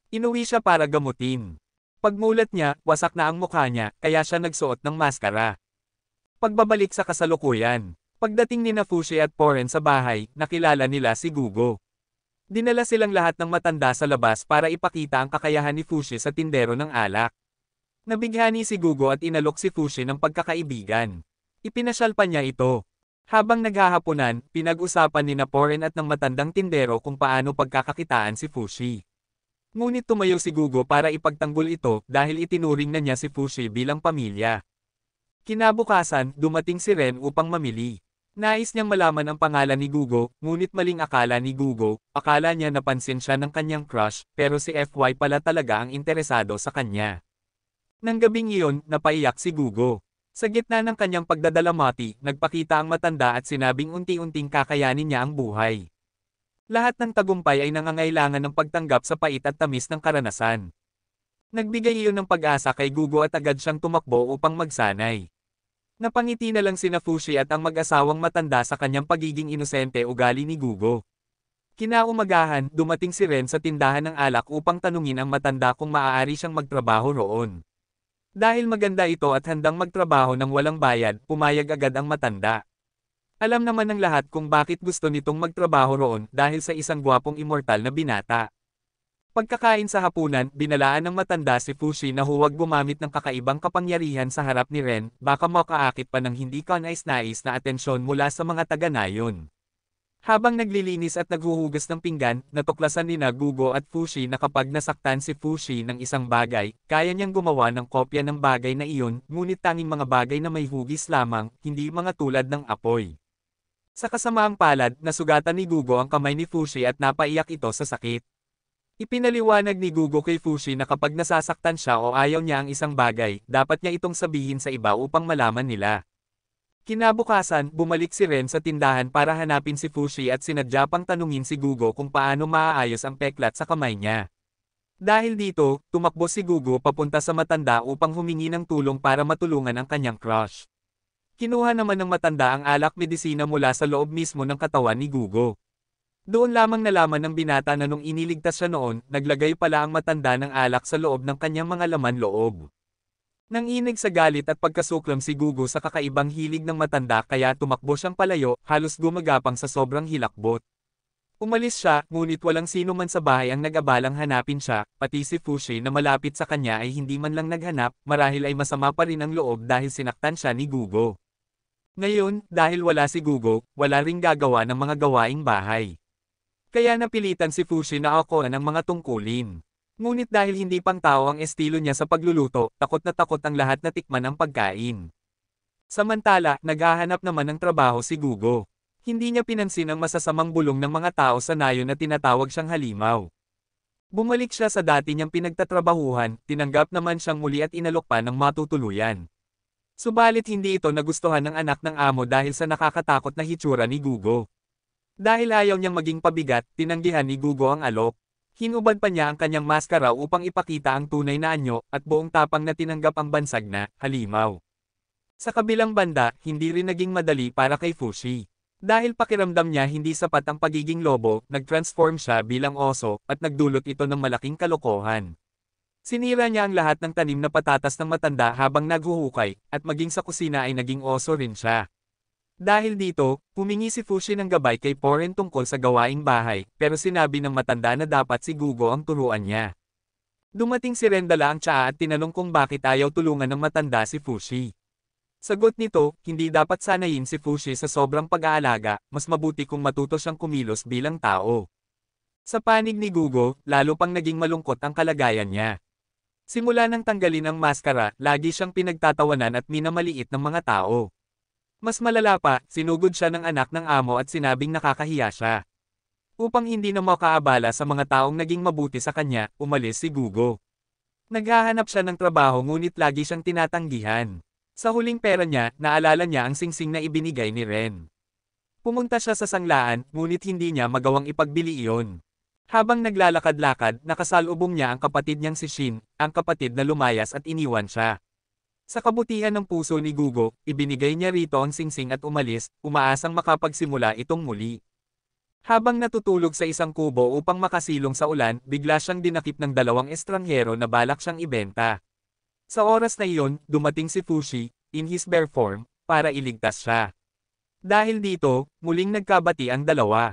Inuwi siya para gamutin. Pagmulat niya, wasak na ang mukha niya, kaya siya nagsuot ng maskara. Pagbabalik sa kasalukuyan. Pagdating ni Fushi at Poren sa bahay, nakilala nila si Gugo. Dinala silang lahat ng matanda sa labas para ipakita ang kakayahan ni Fushi sa tindero ng alak. Nabighani si Gugo at inalok si Fushi ng pagkakaibigan. Ipinasyal pa niya ito. Habang naghahapunan, pinag-usapan ni Poren at ng matandang tindero kung paano pagkakakitaan si Fushi. Ngunit tumayo si Gugo para ipagtanggol ito dahil itinuring na niya si Fushi bilang pamilya. Kinabukasan, dumating si Ren upang mamili. Nais niyang malaman ang pangalan ni Gugo, ngunit maling akala ni Gugo, akala niya napansin siya ng kanyang crush, pero si FY pala talaga ang interesado sa kanya. Nang gabing iyon, napaiyak si Gugo. Sa gitna ng kanyang pagdadalamati, nagpakita ang matanda at sinabing unti-unting kakayanin niya ang buhay. Lahat ng tagumpay ay nangangailangan ng pagtanggap sa pait at tamis ng karanasan. Nagbigay iyon ng pag-asa kay Gugo at agad siyang tumakbo upang magsanay. Napangiti na lang sina Fushi at ang mag-asawang matanda sa kanyang pagiging inosente ugali ni Gugo. Kinaumagahan, dumating si Ren sa tindahan ng alak upang tanungin ang matanda kung maaari siyang magtrabaho roon. Dahil maganda ito at handang magtrabaho ng walang bayad, pumayag agad ang matanda. Alam naman ng lahat kung bakit gusto nitong magtrabaho roon dahil sa isang gwapong immortal na binata. Pagkakain sa hapunan, binalaan ng matanda si Fushi na huwag gumamit ng kakaibang kapangyarihan sa harap ni Ren, baka makaakit pa ng hindi kanais-nais na atensyon mula sa mga taga-nayon. Habang naglilinis at naghuhugas ng pinggan, natuklasan ni Gugo at Fushi na kapag nasaktan si Fushi ng isang bagay, kaya niyang gumawa ng kopya ng bagay na iyon, ngunit tanging mga bagay na may hugis lamang, hindi mga tulad ng apoy. Sa kasamaang palad, nasugatan ni Gugo ang kamay ni Fushi at napaiyak ito sa sakit. Ipinaliwanag ni Gugo kay Fushi na kapag nasasaktan siya o ayaw niya ang isang bagay, dapat niya itong sabihin sa iba upang malaman nila. Kinabukasan, bumalik si Ren sa tindahan para hanapin si Fushi at sinadya pang tanungin si Gugo kung paano maaayos ang peklat sa kamay niya. Dahil dito, tumakbo si Gugo papunta sa matanda upang humingi ng tulong para matulungan ang kanyang crush. Kinuha naman ng matanda ang alak medisina mula sa loob mismo ng katawan ni Gugo. Doon lamang nalaman ng binata na nung iniligtas siya noon, naglagay pala ang matanda ng alak sa loob ng kanyang mga laman loob. Nanginig sa galit at pagkasuklam si Gugo sa kakaibang hilig ng matanda kaya tumakbo siyang palayo, halos gumagapang sa sobrang hilakbot. Umalis siya, ngunit walang sino man sa bahay ang nag-abalang hanapin siya, pati si Fushi na malapit sa kanya ay hindi man lang naghanap, marahil ay masama pa rin ang loob dahil sinaktan siya ni Gugo. Ngayon, dahil wala si Gugo, wala ring gagawa ng mga gawaing bahay. Kaya napilitan si Fushi na akuan ng mga tungkulin. Ngunit dahil hindi pang tao ang estilo niya sa pagluluto, takot ang lahat na tikman ang pagkain. Samantala, naghahanap naman ng trabaho si Gugo. Hindi niya pinansin ang masasamang bulong ng mga tao sa nayon na tinatawag siyang halimaw. Bumalik siya sa dati niyang pinagtatrabahuhan, tinanggap naman siyang muli at inalok pa ng matutuluyan. Subalit hindi ito nagustuhan ng anak ng amo dahil sa nakakatakot na hitsura ni Gugo. Dahil ayaw niyang maging pabigat, tinanggihan ni Gugo ang alok. Hinubad pa niya ang kanyang maskara upang ipakita ang tunay na anyo at buong tapang na tinanggap ang bansag na halimaw. Sa kabilang banda, hindi rin naging madali para kay Fushi. Dahil pakiramdam niya hindi sapat ang pagiging lobo, nag-transform siya bilang oso at nagdulot ito ng malaking kalokohan. Sinira niya ang lahat ng tanim na patatas ng matanda habang naghuhukay, at maging sa kusina ay naging oso rin siya. Dahil dito, humingi si Fushi ng gabay kay Poren tungkol sa gawaing bahay, pero sinabi ng matanda na dapat si Gugo ang turuan niya. Dumating si Ren dala ang tsaa at tinanong kung bakit ayaw tulungan ng matanda si Fushi. Sagot nito, hindi dapat sanayin si Fushi sa sobrang pag-aalaga, mas mabuti kung matuto siyang kumilos bilang tao. Sa panig ni Gugo, lalo pang naging malungkot ang kalagayan niya. Simula nang tanggalin ang maskara, lagi siyang pinagtatawanan at minamaliit ng mga tao. Mas malala pa, sinugod siya ng anak ng amo at sinabing nakakahiya siya. Upang hindi na makaabala sa mga taong naging mabuti sa kanya, umalis si Gugo. Naghahanap siya ng trabaho ngunit lagi siyang tinatanggihan. Sa huling pera niya, naalala niya ang singsing na ibinigay ni Ren. Pumunta siya sa sanglaan, ngunit hindi niya magawang ipagbili iyon. Habang naglalakad-lakad, nakasalubong niya ang kapatid niyang si Shin, ang kapatid na lumayas at iniwan siya. Sa kabutihan ng puso ni Gugo, ibinigay niya rito ang singsing at umalis, umaasang makapagsimula itong muli. Habang natutulog sa isang kubo upang makasilong sa ulan, bigla siyang dinakip ng dalawang estranghero na balak siyang ibenta. Sa oras na iyon, dumating si Fushi, in his bear form, para iligtas siya. Dahil dito, muling nagkabati ang dalawa.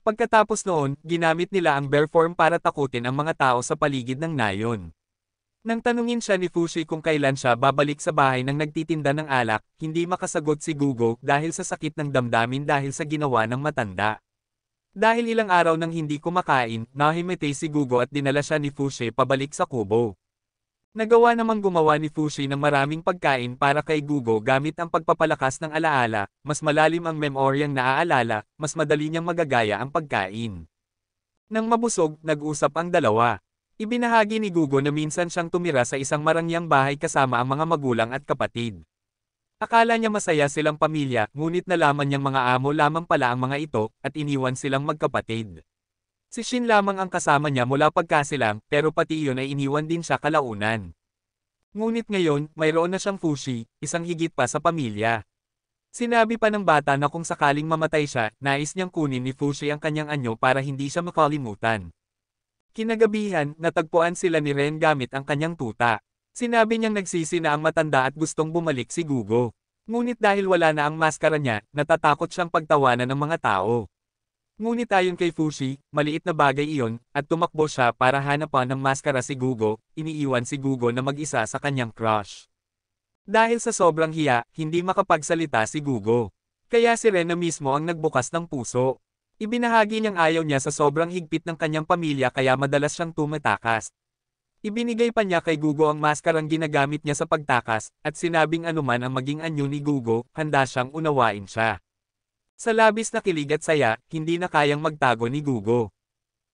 Pagkatapos noon, ginamit nila ang bear form para takutin ang mga tao sa paligid ng nayon. Nang tanungin siya ni Fushi kung kailan siya babalik sa bahay ng nagtitinda ng alak, hindi makasagot si Gugo dahil sa sakit ng damdamin dahil sa ginawa ng matanda. Dahil ilang araw nang hindi kumakain, nahimete si Gugo at dinala siya ni Fushi pabalik sa kubo. Nagawa namang gumawa ni Fushi ng maraming pagkain para kay Gugo gamit ang pagpapalakas ng alaala, mas malalim ang memoryang naaalala, mas madali niyang magagaya ang pagkain. Nang mabusog, nag-usap ang dalawa. Ibinahagi ni Gugo na minsan siyang tumira sa isang marangyang bahay kasama ang mga magulang at kapatid. Akala niya masaya silang pamilya, ngunit nalaman niyang mga amo lamang pala ang mga ito, at iniwan silang magkapatid. Si Shin lamang ang kasama niya mula pagkasilang, pero pati iyon ay iniwan din siya kalaunan. Ngunit ngayon, mayroon na siyang Fushi, isang higit pa sa pamilya. Sinabi pa ng bata na kung sakaling mamatay siya, nais niyang kunin ni Fushi ang kanyang anyo para hindi siya makalimutan. Kinagabihan, natagpuan sila ni Ren gamit ang kanyang tuta. Sinabi niyang nagsisi na ang matanda at gustong bumalik si Gugo. Ngunit dahil wala na ang maskara niya, natatakot siyang pagtawanan ng mga tao. Ngunit ayon kay Fushi, maliit na bagay iyon, at tumakbo siya para hanapan ng maskara si Gugo, iniiwan si Gugo na mag-isa sa kanyang crush. Dahil sa sobrang hiya, hindi makapagsalita si Gugo. Kaya si Ren na mismo ang nagbukas ng puso. Ibinahagi niyang ayaw niya sa sobrang higpit ng kanyang pamilya kaya madalas siyang tumatakas. Ibinigay pa niya kay Gugo ang maskarang ginagamit niya sa pagtakas, at sinabing anuman ang maging anyo ni Gugo, handa siyang unawain siya. Sa labis na kilig at saya, hindi na kayang magtago ni Gugo.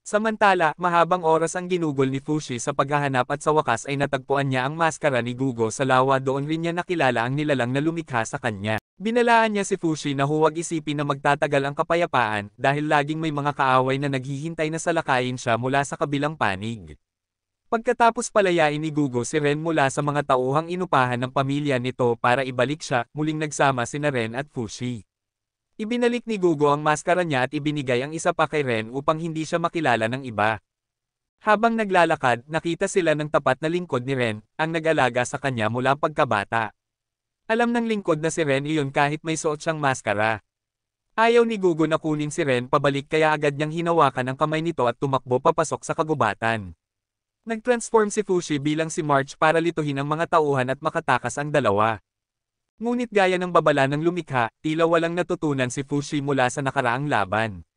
Samantala, mahabang oras ang ginugol ni Fushi sa paghahanap at sa wakas ay natagpuan niya ang maskara ni Gugo sa lawa, doon rin niya nakilala ang nilalang na lumikha sa kanya. Binalaan niya si Fushi na huwag isipin na magtatagal ang kapayapaan dahil laging may mga kaaway na naghihintay na salakayin siya mula sa kabilang panig. Pagkatapos palayain ni Gugo si Ren mula sa mga tauhang inupahan ng pamilya nito para ibalik siya, muling nagsama sina Ren at Fushi. Ibinalik ni Gugo ang maskara niya at ibinigay ang isa pa kay Ren upang hindi siya makilala ng iba. Habang naglalakad, nakita sila ng tapat na lingkod ni Ren, ang nag-alaga sa kanya mula pagkabata. Alam ng lingkod na si Ren iyon kahit may suot siyang maskara. Ayaw ni Gugo na kunin si Ren pabalik kaya agad niyang hinawakan ang kamay nito at tumakbo papasok sa kagubatan. Nag-transform si Fushi bilang si March para lituhin ang mga tauhan at makatakas ang dalawa. Ngunit gaya ng babala ng lumikha, tila walang natutunan si Fushi mula sa nakaraang laban.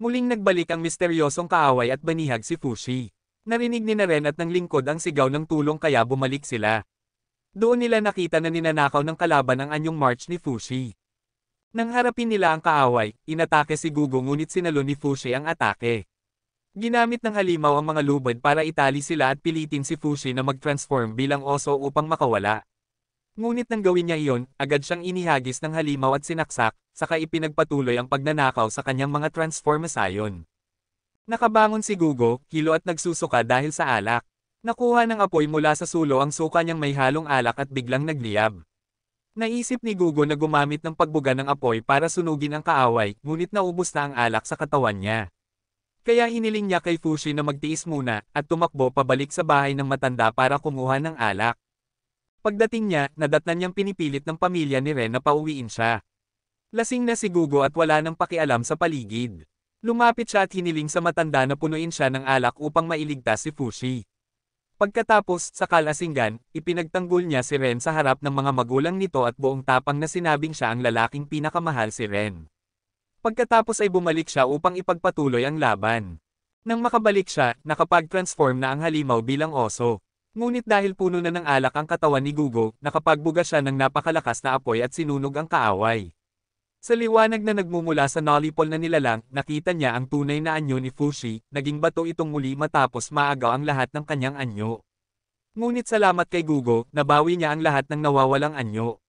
Muling nagbalik ang misteryosong kaaway at banihag si Fushi. Narinig ni Ren at ng lingkod ang sigaw ng tulong kaya bumalik sila. Doon nila nakita na ninanakaw ng kalaban ang anyong March ni Fushi. Nang harapin nila ang kaaway, inatake si Gugo ngunit sinalo ni Fushi ang atake. Ginamit ng halimaw ang mga lubid para itali sila at pilitin si Fushi na mag-transform bilang oso upang makawala. Ngunit nang gawin niya iyon, agad siyang inihagis ng halimaw at sinaksak, saka ipinagpatuloy ang pagnanakaw sa kanyang mga transformasayon. Nakabangon si Gugo, kilo at nagsusuka dahil sa alak. Nakuha ng apoy mula sa sulo ang suka niyang may halong alak at biglang nagliyab. Naisip ni Gugo na gumamit ng pagbuga ng apoy para sunugin ang kaaway, ngunit naubos na ang alak sa katawan niya. Kaya hiniling niya kay Fushi na magtiis muna, at tumakbo pabalik sa bahay ng matanda para kumuha ng alak. Pagdating niya, nadatnan niyang pinipilit ng pamilya ni Ren na pauwiin siya. Lasing na si Gugo at wala nang pakialam sa paligid. Lumapit siya at hiniling sa matanda na punuin siya ng alak upang mailigtas si Fushi. Pagkatapos, sa kalasinggan, ipinagtanggol niya si Ren sa harap ng mga magulang nito at buong tapang na sinabing siya ang lalaking pinakamahal si Ren. Pagkatapos ay bumalik siya upang ipagpatuloy ang laban. Nang makabalik siya, nakapag-transform na ang halimaw bilang oso. Ngunit dahil puno na ng alak ang katawan ni Gugo, nakapagbuga siya ng napakalakas na apoy at sinunog ang kaaway. Sa liwanag na nagmumula sa Nolipol na nilalang, nakita niya ang tunay na anyo ni Fushi, naging bato itong muli matapos maagaw ang lahat ng kanyang anyo. Ngunit salamat kay Gugo, nabawi niya ang lahat ng nawawalang anyo.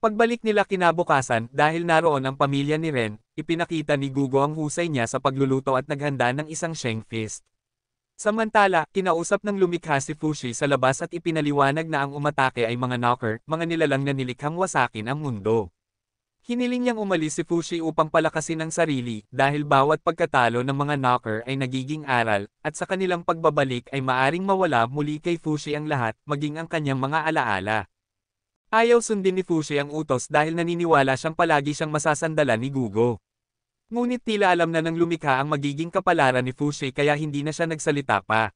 Pagbalik nila kinabukasan, dahil naroon ang pamilya ni Ren, ipinakita ni Gugo ang husay niya sa pagluluto at naghanda ng isang Sheng Feast. Samantala, kinausap ng lumikha si Fushi sa labas at ipinaliwanag na ang umatake ay mga knocker, mga nilalang na nilikhang wasakin ang mundo. Hiniling niyang umalis si Fushi upang palakasin ang sarili, dahil bawat pagkatalo ng mga knocker ay nagiging aral, at sa kanilang pagbabalik ay maaring mawala muli kay Fushi ang lahat, maging ang kanyang mga alaala. Ayaw sundin ni Fushi ang utos dahil naniniwala siyang palagi siyang masasandalan ni Gugo. Ngunit tila alam na ng lumikha ang magiging kapalaran ni Fushi kaya hindi na siya nagsalita pa.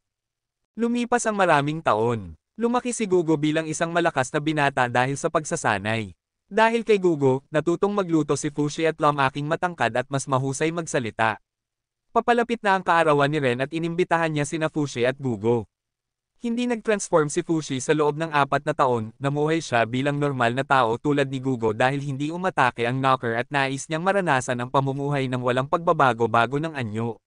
Lumipas ang maraming taon. Lumaki si Gugo bilang isang malakas na binata dahil sa pagsasanay. Dahil kay Gugo, natutong magluto si Fushi at lumaking matangkad at mas mahusay magsalita. Papalapit na ang kaarawan ni Ren at inimbitahan niya sina Fushi at Gugo. Hindi nag-transform si Fushi sa loob ng 4 na taon, namuhay siya bilang normal na tao tulad ni Gugo dahil hindi umatake ang knocker at nais niyang maranasan ang pamumuhay ng walang pagbabago-bago ng anyo.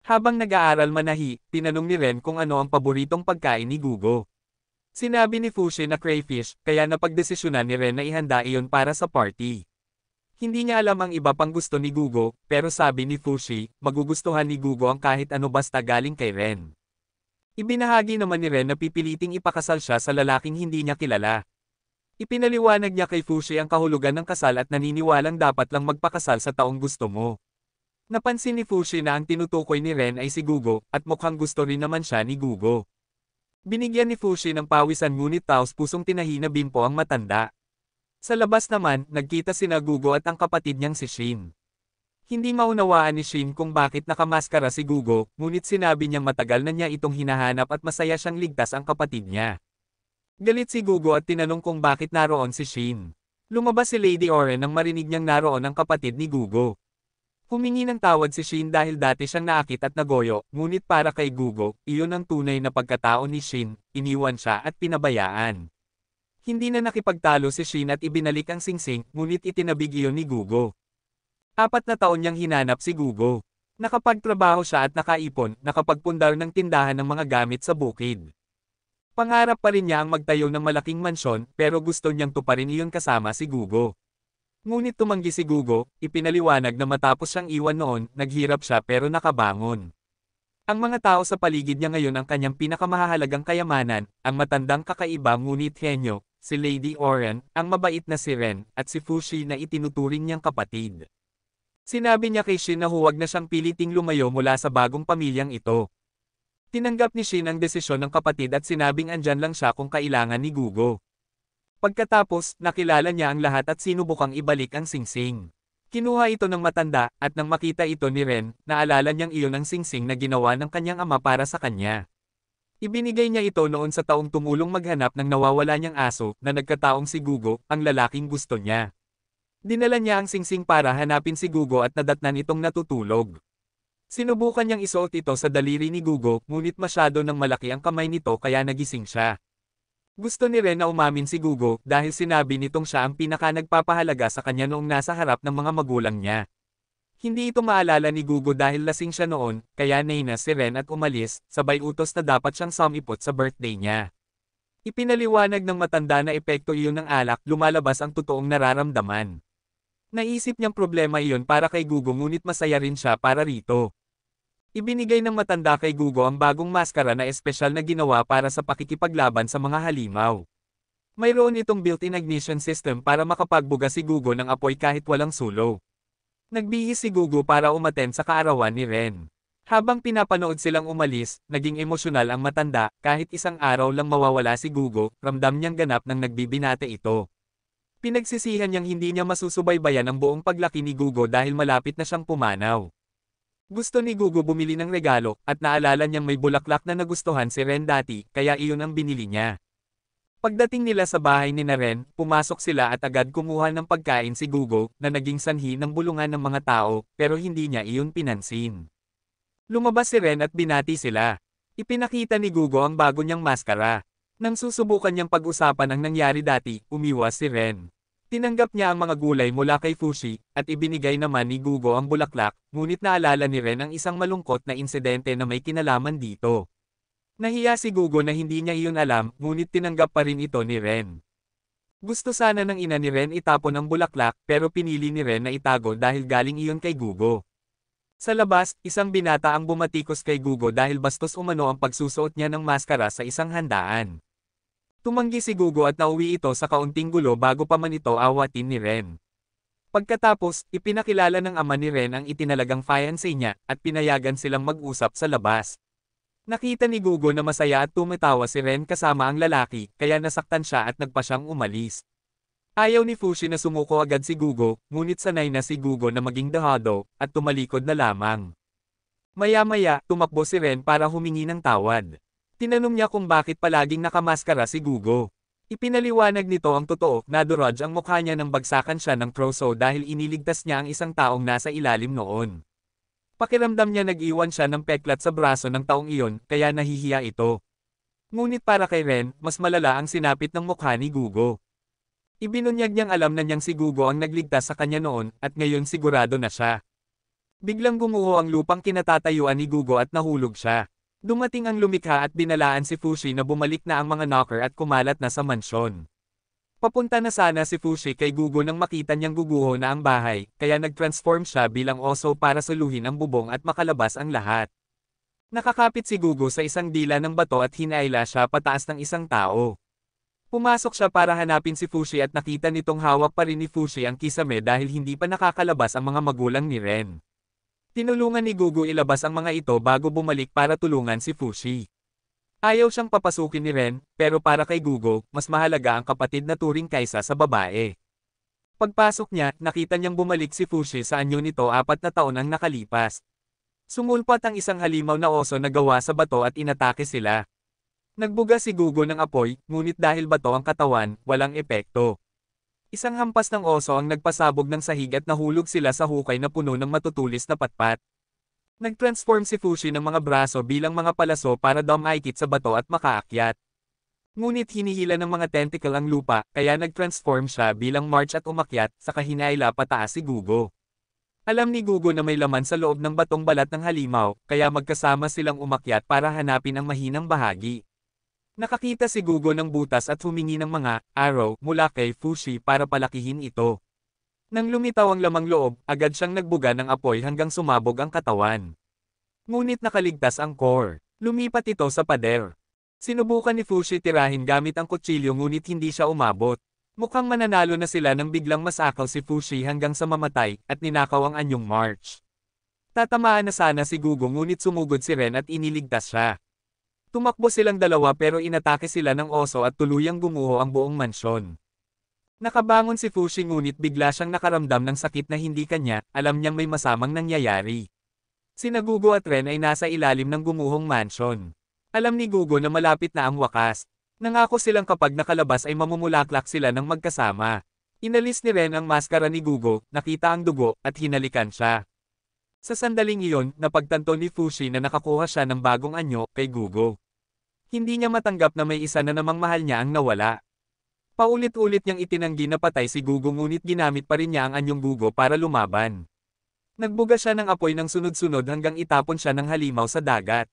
Habang nag-aaral manahi, tinanong ni Ren kung ano ang paboritong pagkain ni Gugo. Sinabi ni Fushi na crayfish, kaya napagdesisyonan ni Ren na ihanda iyon para sa party. Hindi niya alam ang iba pang gusto ni Gugo, pero sabi ni Fushi, magugustuhan ni Gugo ang kahit ano basta galing kay Ren. Ibinahagi naman ni Ren na pipiliting ipakasal siya sa lalaking hindi niya kilala. Ipinaliwanag niya kay Fushi ang kahulugan ng kasal at naniniwalang dapat lang magpakasal sa taong gusto mo. Napansin ni Fushi na ang tinutukoy ni Ren ay si Gugo, at mukhang gusto rin naman siya ni Gugo. Binigyan ni Fushi ng pawisan ngunit taos-pusong tinahina bimpo ang matanda. Sa labas naman, nagkita sina Gugo at ang kapatid niyang si Shin. Hindi maunawaan ni Shin kung bakit nakamaskara si Gugo, ngunit sinabi niyang matagal na niya itong hinahanap at masaya siyang ligtas ang kapatid niya. Galit si Gugo at tinanong kung bakit naroon si Shin. Lumabas si Lady Oren nang marinig niyang naroon ang kapatid ni Gugo. Humingi ng tawad si Shin dahil dati siyang naakit at nagoyo, ngunit para kay Gugo, iyon ang tunay na pagkatao ni Shin, iniwan siya at pinabayaan. Hindi na nakipagtalo si Shin at ibinalik ang singsing, ngunit itinabig iyon ni Gugo. 4 na taon niyang hinanap si Gugo. Nakapagtrabaho siya at nakaipon, nakapagpundar ng tindahan ng mga gamit sa bukid. Pangarap pa rin niya ang magtayo ng malaking mansyon, pero gusto niyang tuparin iyon kasama si Gugo. Ngunit tumanggi si Gugo, ipinaliwanag na matapos siyang iwan noon, naghirap siya pero nakabangon. Ang mga tao sa paligid niya ngayon ang kanyang pinakamahalagang kayamanan, ang matandang kakaiba ngunit henyo, si Lady Oren, ang mabait na si Ren, at si Fushi na itinuturing niyang kapatid. Sinabi niya kay Shin na huwag na siyang piliting lumayo mula sa bagong pamilyang ito. Tinanggap ni Shin ang desisyon ng kapatid at sinabing andyan lang siya kung kailangan ni Gugo. Pagkatapos, nakilala niya ang lahat at sinubukang ibalik ang singsing. Kinuha ito ng matanda, at nang makita ito ni Ren, naalala niyang iyon ang singsing na ginawa ng kanyang ama para sa kanya. Ibinigay niya ito noon sa taong tumulong maghanap ng nawawala niyang aso, na nagkataong si Gugo, ang lalaking gusto niya. Dinala niya ang singsing para hanapin si Gugo at nadatnan itong natutulog. Sinubukan niyang isuot ito sa daliri ni Gugo, ngunit masyado nang malaki ang kamay nito kaya nagising siya. Gusto ni Ren na umamin si Gugo dahil sinabi nitong siya ang pinaka-nagpapahalaga sa kanya noong nasa harap ng mga magulang niya. Hindi ito maalala ni Gugo dahil lasing siya noon, kaya naina si Ren at umalis, sabay utos na dapat siyang sumipot sa birthday niya. Ipinaliwanag ng matanda na epekto iyon ng alak, lumalabas ang totoong nararamdaman. Naisip niyang problema iyon para kay Gugo ngunit masaya rin siya para rito. Ibinigay ng matanda kay Gugo ang bagong maskara na espesyal na ginawa para sa pakikipaglaban sa mga halimaw. Mayroon itong built-in ignition system para makapagbuga si Gugo ng apoy kahit walang sulo. Nagbihis si Gugo para umaten sa kaarawan ni Ren. Habang pinapanood silang umalis, naging emosyonal ang matanda, kahit isang araw lang mawawala si Gugo, ramdam niyang ganap nang nagbibinate ito. Pinagsisihan niyang hindi niya masusubaybayan ang buong paglaki ni Gugo dahil malapit na siyang pumanaw. Gusto ni Gugo bumili ng regalo, at naalala niyang may bulaklak na nagustuhan si Ren dati, kaya iyon ang binili niya. Pagdating nila sa bahay ni Ren, pumasok sila at agad kumuha ng pagkain si Gugo, na naging sanhi ng bulungan ng mga tao, pero hindi niya iyon pinansin. Lumabas si Ren at binati sila. Ipinakita ni Gugo ang bago niyang maskara. Nang susubukan niyang pag-usapan ang nangyari dati, umiwas si Ren. Tinanggap niya ang mga gulay mula kay Fushi, at ibinigay naman ni Gugo ang bulaklak, ngunit naalala ni Ren ang isang malungkot na insidente na may kinalaman dito. Nahiya si Gugo na hindi niya iyon alam, ngunit tinanggap pa rin ito ni Ren. Gusto sana ng ina ni Ren itapon ang bulaklak, pero pinili ni Ren na itago dahil galing iyon kay Gugo. Sa labas, isang binata ang bumatikos kay Gugo dahil bastos umano ang pagsusuot niya ng maskara sa isang handaan. Tumanggi si Gugo at nauwi ito sa kaunting gulo bago pa man ito awatin ni Ren. Pagkatapos, ipinakilala ng ama ni Ren ang itinalagang fiancé niya, at pinayagan silang mag-usap sa labas. Nakita ni Gugo na masaya at tumatawa si Ren kasama ang lalaki, kaya nasaktan siya at nagpa siyang umalis. Ayaw ni Fushi na sumuko agad si Gugo, ngunit sanay na si Gugo na maging dahado, at tumalikod na lamang. Maya-maya, tumakbo si Ren para humingi ng tawad. Tinanong niya kung bakit palaging nakamaskara si Gugo. Ipinaliwanag nito ang totoo, naduraj ang mukha niya nang bagsakan siya ng troso dahil iniligtas niya ang isang taong nasa ilalim noon. Pakiramdam niya nag-iwan siya ng peklat sa braso ng taong iyon, kaya nahihiya ito. Ngunit para kay Ren, mas malala ang sinapit ng mukha ni Gugo. Ibinunyag niyang alam na niyang si Gugo ang nagligtas sa kanya noon, at ngayon sigurado na siya. Biglang gumuho ang lupang kinatatayuan ni Gugo at nahulog siya. Dumating ang lumikha at binalaan si Fushi na bumalik na ang mga knocker at kumalat na sa mansyon. Papunta na sana si Fushi kay Gugo nang makita niyang guguho na ang bahay, kaya nag-transform siya bilang oso para suluhin ang bubong at makalabas ang lahat. Nakakapit si Gugo sa isang dila ng bato at hinaila siya pataas ng isang tao. Pumasok siya para hanapin si Fushi at nakita nitong hawak pa rin ni Fushi ang kisame dahil hindi pa nakakalabas ang mga magulang ni Ren. Tinulungan ni Gugo ilabas ang mga ito bago bumalik para tulungan si Fushi. Ayaw siyang papasukin ni Ren, pero para kay Gugo, mas mahalaga ang kapatid na turing kaysa sa babae. Pagpasok niya, nakita niyang bumalik si Fushi sa anyo nito 4 na taon ang nakalipas. Sumulpat ang isang halimaw na oso na gawa sa bato at inatake sila. Nagbuga si Gugo ng apoy, ngunit dahil bato ang katawan, walang epekto. Isang hampas ng oso ang nagpasabog ng sahig at nahulog sila sa hukay na puno ng matutulis na patpat. Nag-transform si Fushi ng mga braso bilang mga palaso para dumaikit sa bato at makaakyat. Ngunit hinihila ng mga tentacle ang lupa, kaya nag-transform siya bilang march at umakyat, sa kahinaila pataas si Gugo. Alam ni Gugo na may laman sa loob ng batong balat ng halimaw, kaya magkasama silang umakyat para hanapin ang mahinang bahagi. Nakakita si Gugo ng butas at humingi ng mga arrow mula kay Fushi para palakihin ito. Nang lumitaw ang lamang loob, agad siyang nagbuga ng apoy hanggang sumabog ang katawan. Ngunit nakaligtas ang core. Lumipat ito sa pader. Sinubukan ni Fushi tirahin gamit ang kutsilyo ngunit hindi siya umabot. Mukhang mananalo na sila nang biglang masakaw si Fushi hanggang sa mamatay, at ninakaw ang anyong March. Tatamaan na sana si Gugo ngunit sumugod si Ren at iniligtas siya. Tumakbo silang dalawa pero inatake sila ng oso at tuluyang gumuho ang buong mansyon. Nakabangon si Fushi ngunit bigla siyang nakaramdam ng sakit na hindi kanya, alam niyang may masamang nangyayari. Sina Gugo at Ren ay nasa ilalim ng gumuhong mansyon. Alam ni Gugo na malapit na ang wakas. Nangako silang kapag nakalabas ay mamumulaklak sila ng magkasama. Inalis ni Ren ang maskara ni Gugo, nakita ang dugo, at hinalikan siya. Sa sandaling iyon, napagtanto ni Fushi na nakakuha siya ng bagong anyo kay Gugo. Hindi niya matanggap na may isa na namang mahal niya ang nawala. Paulit-ulit niyang itinanggi na patay si Gugo ngunit ginamit pa rin niya ang anyong Gugo para lumaban. Nagbuga siya ng apoy ng sunod-sunod hanggang itapon siya ng halimaw sa dagat.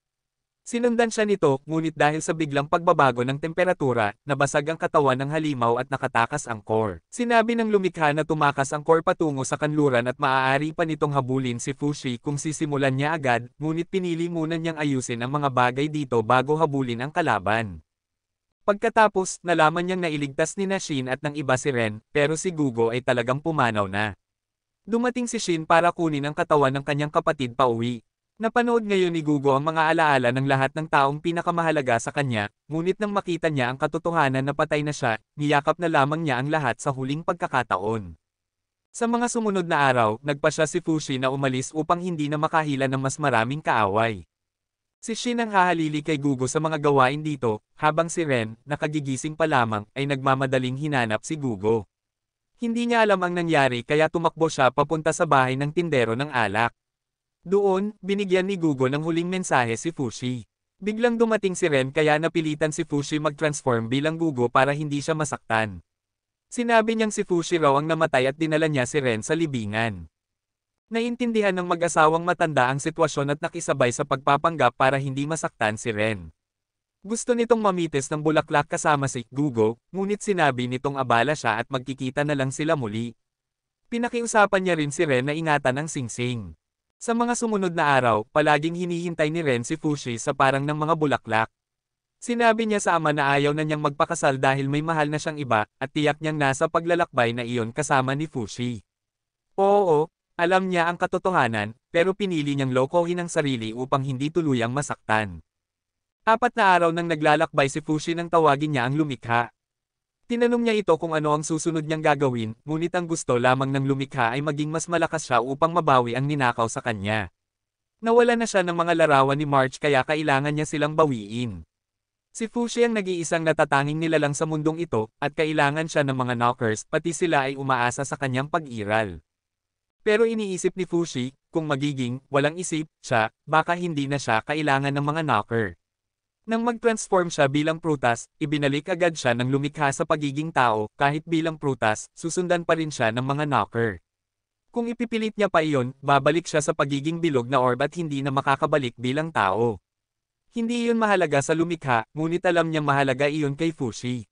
Sinundan siya nito, ngunit dahil sa biglang pagbabago ng temperatura, nabasag ang katawan ng halimaw at nakatakas ang core. Sinabi ng lumikha na tumakas ang core patungo sa kanluran at maaari pa nitong habulin si Fushi kung sisimulan niya agad, ngunit pinili muna niyang ayusin ang mga bagay dito bago habulin ang kalaban. Pagkatapos, nalaman niyang nailigtas ni Shin at ng iba si Ren, pero si Gugo ay talagang pumanaw na. Dumating si Shin para kunin ang katawan ng kanyang kapatid pauwi. Napanood ngayon ni Gugo ang mga alaala ng lahat ng taong pinakamahalaga sa kanya, ngunit nang makita niya ang katotohanan na patay na siya, niyakap na lamang niya ang lahat sa huling pagkakataon. Sa mga sumunod na araw, nagpa siya si Fushi na umalis upang hindi na makahila ng mas maraming kaaway. Si Shin ang hahalili kay Gugo sa mga gawain dito, habang si Ren, nakagigising pa lamang, ay nagmamadaling hinanap si Gugo. Hindi niya alam ang nangyari kaya tumakbo siya papunta sa bahay ng tindero ng alak. Doon, binigyan ni Gugo ng huling mensahe si Fushi. Biglang dumating si Ren kaya napilitan si Fushi mag-transform bilang Gugo para hindi siya masaktan. Sinabi niyang si Fushi raw ang namatay at dinala niya si Ren sa libingan. Naintindihan ng mag-asawang matanda ang sitwasyon at nakisabay sa pagpapanggap para hindi masaktan si Ren. Gusto nitong mamitis ng bulaklak kasama si Gugo, ngunit sinabi nitong abala siya at magkikita na lang sila muli. Pinakiusapan niya rin si Ren na ingatan ang singsing. Sa mga sumunod na araw, palaging hinihintay ni Ren si Fushi sa parang ng mga bulaklak. Sinabi niya sa ama na ayaw na niyang magpakasal dahil may mahal na siyang iba, at tiyak niyang nasa paglalakbay na iyon kasama ni Fushi. Oo, alam niya ang katotohanan, pero pinili niyang lokohin ang sarili upang hindi tuluyang masaktan. 4 na araw nang naglalakbay si Fushi nang tawagin niya ang lumikha. Tinanong niya ito kung ano ang susunod niyang gagawin, ngunit ang gusto lamang ng lumikha ay maging mas malakas siya upang mabawi ang ninakaw sa kanya. Nawala na siya ng mga larawan ni March kaya kailangan niya silang bawiin. Si Fushi ang nag-iisang natatanging nilalang sa mundong ito, at kailangan siya ng mga knockers, pati sila ay umaasa sa kanyang pag-iral. Pero iniisip ni Fushi, kung magiging walang isip siya, baka hindi na siya kailangan ng mga knocker. Nang mag-transform siya bilang prutas, ibinalik agad siya ng lumikha sa pagiging tao, kahit bilang prutas, susundan pa rin siya ng mga knocker. Kung ipipilit niya pa iyon, babalik siya sa pagiging bilog na orb at hindi na makakabalik bilang tao. Hindi iyon mahalaga sa lumikha, ngunit alam niyang mahalaga iyon kay Fushi.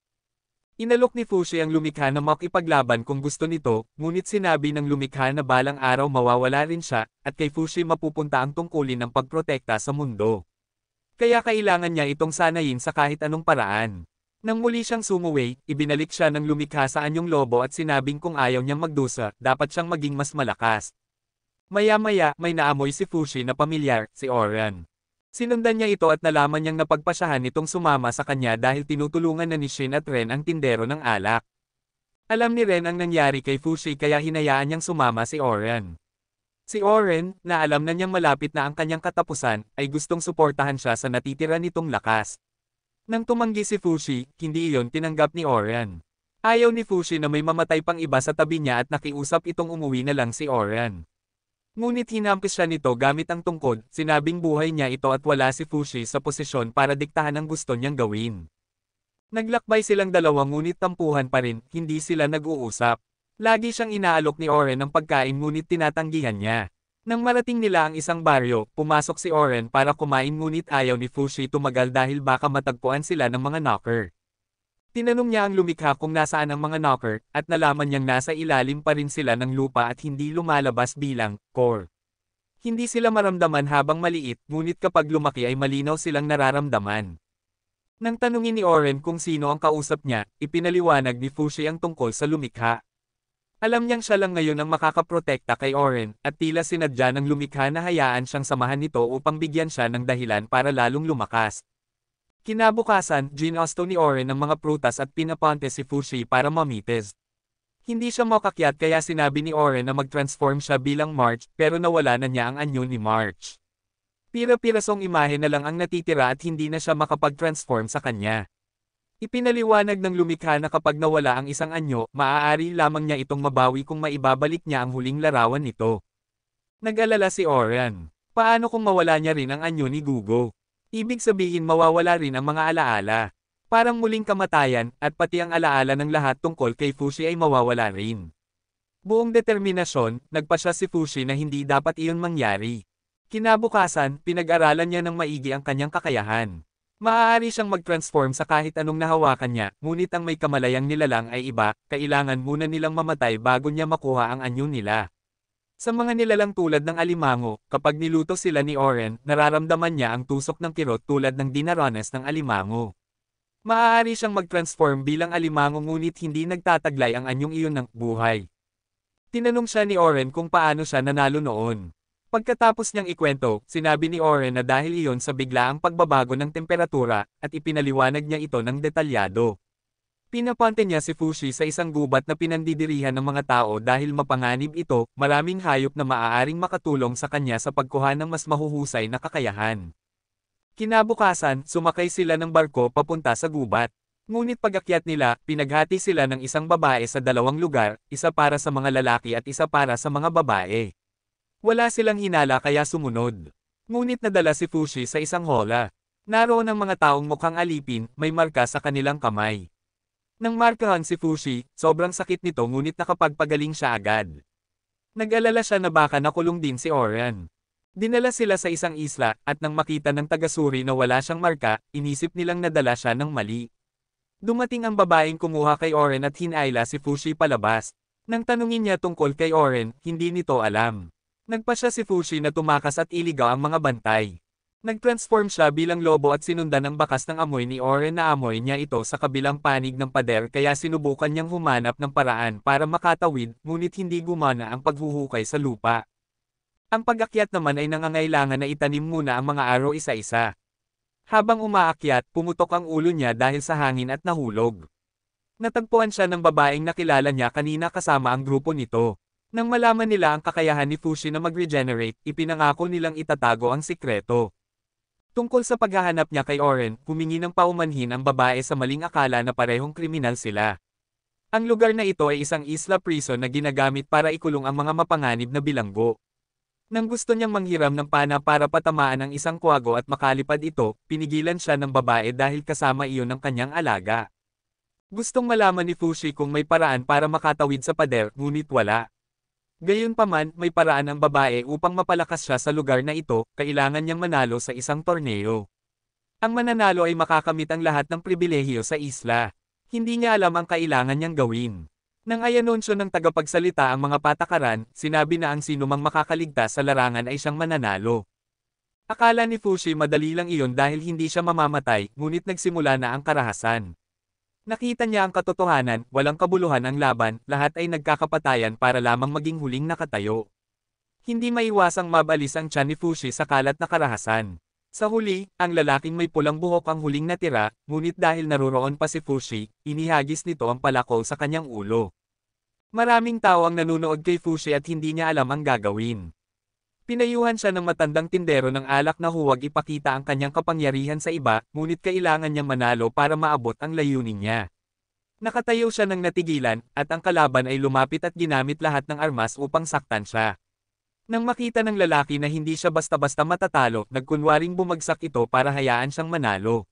Inalok ni Fushi ang lumikha na makipaglaban kung gusto nito, ngunit sinabi ng lumikha na balang araw mawawala rin siya, at kay Fushi mapupunta ang tungkulin ng pagprotekta sa mundo. Kaya kailangan niya itong sanayin sa kahit anong paraan. Nang muli siyang sumuway, ibinalik siya ng lumikha sa anyong lobo at sinabing kung ayaw niyang magdusa, dapat siyang maging mas malakas. Maya-maya, may naamoy si Fushi na pamilyar, si Oran. Sinundan niya ito at nalaman niyang napagpasyahan nitong sumama sa kanya dahil tinutulungan na ni Shin at Ren ang tindero ng alak. Alam ni Ren ang nangyari kay Fushi kaya hinayaan niyang sumama si Oren. Si Oren, na alam na niyang malapit na ang kanyang katapusan, ay gustong suportahan siya sa natitira nitong lakas. Nang tumanggi si Fushi, hindi iyon tinanggap ni Oren. Ayaw ni Fushi na may mamatay pang iba sa tabi niya at nakiusap itong umuwi na lang si Oren. Ngunit hinampis siya nito gamit ang tungkod, sinabing buhay niya ito at wala si Fushi sa posisyon para diktahan ang gusto niyang gawin. Naglakbay silang dalawa ngunit tampuhan pa rin, hindi sila nag-uusap. Lagi siyang inaalok ni Oren ng pagkain ngunit tinatanggihan niya. Nang marating nila ang isang baryo, pumasok si Oren para kumain ngunit ayaw ni Fushi tumagal dahil baka matagpuan sila ng mga knocker. Tinanong niya ang lumikha kung nasaan ang mga knocker, at nalaman niyang nasa ilalim pa rin sila ng lupa at hindi lumalabas bilang core. Hindi sila maramdaman habang maliit, ngunit kapag lumaki ay malinaw silang nararamdaman. Nang tanungin ni Oren kung sino ang kausap niya, ipinaliwanag ni Fushi ang tungkol sa lumikha. Alam niyang siya lang ngayon ang makakaprotekta kay Oren, at tila sinadya ng lumikha na hayaan siyang samahan nito upang bigyan siya ng dahilan para lalong lumakas. Kinabukasan, ginusto ni Oren ang mga prutas at pinapante si Fushi para mamitis. Hindi siya makakyat kaya sinabi ni Oren na mag-transform siya bilang March, pero nawala na niya ang anyo ni March. Pira-pirasong imahe na lang ang natitira at hindi na siya makapag-transform sa kanya. Ipinaliwanag ng lumikha na kapag nawala ang isang anyo, maaari lamang niya itong mabawi kung maibabalik niya ang huling larawan nito. Nag-alala si Oren. Paano kung mawala niya rin ang anyo ni Gugo? Ibig sabihin mawawala rin ang mga alaala. Parang muling kamatayan, at pati ang alaala ng lahat tungkol kay Fushi ay mawawala rin. Buong determinasyon, nagpasya si Fushi na hindi dapat iyon mangyari. Kinabukasan, pinag-aralan niya ng maigi ang kanyang kakayahan. Maaari siyang mag-transform sa kahit anong nahawakan niya, ngunit ang may kamalayang nilalang ay iba, kailangan muna nilang mamatay bago niya makuha ang anyo nila. Sa mga nilalang tulad ng alimango, kapag niluto sila ni Oren, nararamdaman niya ang tusok ng kirot tulad ng dinarones ng alimango. Maaari siyang mag-transform bilang alimango ngunit hindi nagtataglay ang anyong iyon ng buhay. Tinanong siya ni Oren kung paano siya nanalo noon. Pagkatapos niyang ikwento, sinabi ni Oren na dahil iyon sa biglaang pagbabago ng temperatura, at ipinaliwanag niya ito ng detalyado. Pinapante niya si Fushi sa isang gubat na pinandidirihan ng mga tao dahil mapanganib ito, maraming hayop na maaaring makatulong sa kanya sa pagkuha ng mas mahuhusay na kakayahan. Kinabukasan, sumakay sila ng barko papunta sa gubat. Ngunit pag-akyat nila, pinaghati sila ng isang babae sa dalawang lugar, isa para sa mga lalaki at isa para sa mga babae. Wala silang hinala kaya sumunod. Ngunit nadala si Fushi sa isang hola. Naroon ang mga taong mukhang alipin, may marka sa kanilang kamay. Nang markahan si Fushi, sobrang sakit nito ngunit nakapagpagaling siya agad. Nag-alala siya na baka nakulong din si Oren. Dinala sila sa isang isla, at nang makita ng taga-suri na wala siyang marka, inisip nilang nadala siya ng mali. Dumating ang babaeng kumuha kay Oren at hinayla si Fushi palabas. Nang tanungin niya tungkol kay Oren, hindi nito alam. Nagpasya si Fushi na tumakas at iligaw ang mga bantay. Nag-transform siya bilang lobo at sinundan ang bakas ng amoy ni Oren na amoy niya ito sa kabilang panig ng pader kaya sinubukan niyang humanap ng paraan para makatawid ngunit hindi gumana ang paghuhukay sa lupa. Ang pag-akyat naman ay nangangailangan na itanim muna ang mga araw isa-isa. Habang umaakyat, pumutok ang ulo niya dahil sa hangin at nahulog. Natagpuan siya ng babaeng nakilala niya kanina kasama ang grupo nito. Nang malaman nila ang kakayahan ni Fushi na mag-regenerate, ipinangako nilang itatago ang sikreto. Tungkol sa paghahanap niya kay Oren, humingi ng paumanhin ang babae sa maling akala na parehong kriminal sila. Ang lugar na ito ay isang isla prison na ginagamit para ikulong ang mga mapanganib na bilanggo. Nang gusto niyang manghiram ng pana para patamaan ang isang kwago at makalipad ito, pinigilan siya ng babae dahil kasama iyon ng kanyang alaga. Gustong malaman ni Fushi kung may paraan para makatawid sa pader, ngunit wala. Gayunpaman, may paraan ang babae upang mapalakas siya sa lugar na ito, kailangan niyang manalo sa isang torneo. Ang mananalo ay makakamit ang lahat ng pribilehiyo sa isla. Hindi niya alam ang kailangan niyang gawin. Nang ayanunsyo ng tagapagsalita ang mga patakaran, sinabi na ang sinumang makakaligtas sa larangan ay siyang mananalo. Akala ni Fushi madali lang iyon dahil hindi siya mamamatay, ngunit nagsimula na ang karahasan. Nakita niya ang katotohanan, walang kabuluhan ang laban, lahat ay nagkakapatayan para lamang maging huling nakatayo. Hindi maiwasang mabalis ang tiyan ni Fushi sa kalat na karahasan. Sa huli, ang lalaking may pulang buhok ang huling natira, ngunit dahil naroroon pa si Fushi, inihagis nito ang palakol sa kanyang ulo. Maraming tao ang nanunood kay Fushi at hindi niya alam ang gagawin. Pinayuhan siya ng matandang tindero ng alak na huwag ipakita ang kanyang kapangyarihan sa iba, ngunit kailangan niyang manalo para maabot ang layunin niya. Nakatayo siya ng natigilan, at ang kalaban ay lumapit at ginamit lahat ng armas upang saktan siya. Nang makita ng lalaki na hindi siya basta-basta matatalo, nagkunwaring bumagsak ito para hayaan siyang manalo.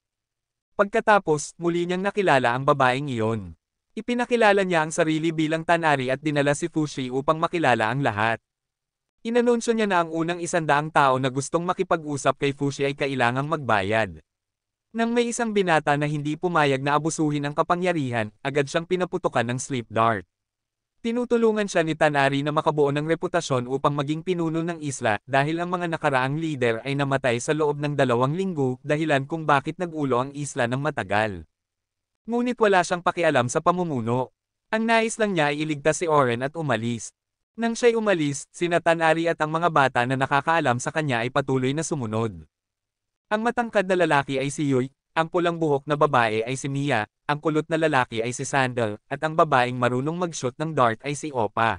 Pagkatapos, muli niyang nakilala ang babaeng iyon. Ipinakilala niya ang sarili bilang Tanari at dinala si Fushi upang makilala ang lahat. Inanunsyo niya na ang unang 100 tao na gustong makipag-usap kay Fushi ay kailangang magbayad. Nang may isang binata na hindi pumayag na abusuhin ang kapangyarihan, agad siyang pinaputukan ng sleep dart. Tinutulungan siya ni Tanari na makabuo ng reputasyon upang maging pinuno ng isla dahil ang mga nakaraang leader ay namatay sa loob ng 2 linggo, dahilan kung bakit nag-ulo ang isla ng matagal. Ngunit wala siyang pakialam sa pamumuno. Ang nais lang niya ay iligtas si Oren at umalis. Nang siya'y umalis, sina Tanari at ang mga bata na nakakaalam sa kanya ay patuloy na sumunod. Ang matangkad na lalaki ay si Yui, ang pulang buhok na babae ay si Mia, ang kulot na lalaki ay si Sandal, at ang babaeng marunong mag-shoot ng dart ay si Opa.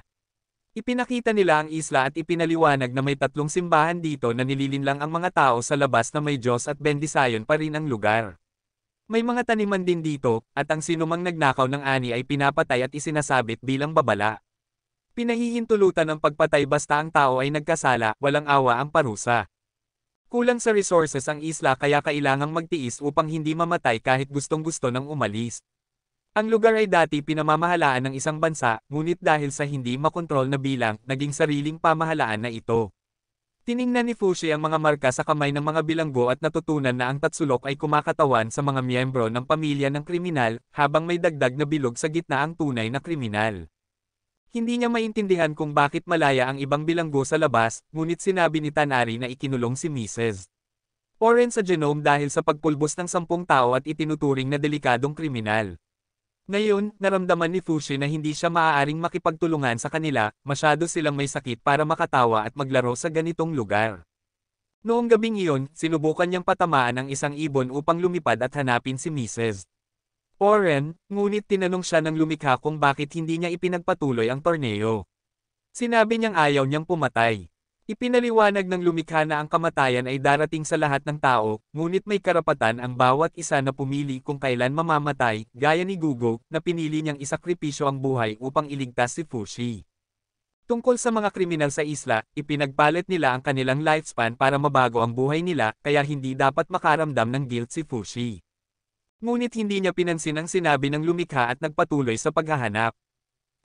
Ipinakita nila ang isla at ipinaliwanag na may 3 simbahan dito na nililinlang ang mga tao sa labas na may Diyos at bendisayon pa rin ang lugar. May mga taniman din dito, at ang sinumang nagnakaw ng ani ay pinapatay at isinasabit bilang babala. Pinahihintulutan ang pagpatay basta ang tao ay nagkasala, walang awa ang parusa. Kulang sa resources ang isla kaya kailangang magtiis upang hindi mamatay kahit gustong-gusto nang umalis. Ang lugar ay dati pinamamahalaan ng isang bansa, ngunit dahil sa hindi makontrol na bilang, naging sariling pamahalaan na ito. Tiningnan ni Fushi ang mga marka sa kamay ng mga bilanggo at natutunan na ang Tatsulok ay kumakatawan sa mga miyembro ng pamilya ng kriminal, habang may dagdag na bilog sa gitna ang tunay na kriminal. Hindi niya maintindihan kung bakit malaya ang ibang bilanggo sa labas, ngunit sinabi ni Tanari na ikinulong si Mrs. Oren sa genome dahil sa pagpulbos ng 10 tao at itinuturing na delikadong kriminal. Ngayon, naramdaman ni Fushi na hindi siya maaaring makipagtulungan sa kanila, masyado silang may sakit para makatawa at maglaro sa ganitong lugar. Noong gabing iyon, sinubukan niyang patamaan ang isang ibon upang lumipad at hanapin si Mrs. Oren, ngunit tinanong siya ng lumikha kung bakit hindi niya ipinagpatuloy ang torneo. Sinabi niyang ayaw niyang pumatay. Ipinaliwanag ng lumikha na ang kamatayan ay darating sa lahat ng tao, ngunit may karapatan ang bawat isa na pumili kung kailan mamamatay, gaya ni Gugo, na pinili niyang isakripisyo ang buhay upang iligtas si Fushi. Tungkol sa mga kriminal sa isla, ipinagpalit nila ang kanilang lifespan para mabago ang buhay nila, kaya hindi dapat makaramdam ng guilt si Fushi. Ngunit hindi niya pinansin ang sinabi ng lumikha at nagpatuloy sa paghahanap.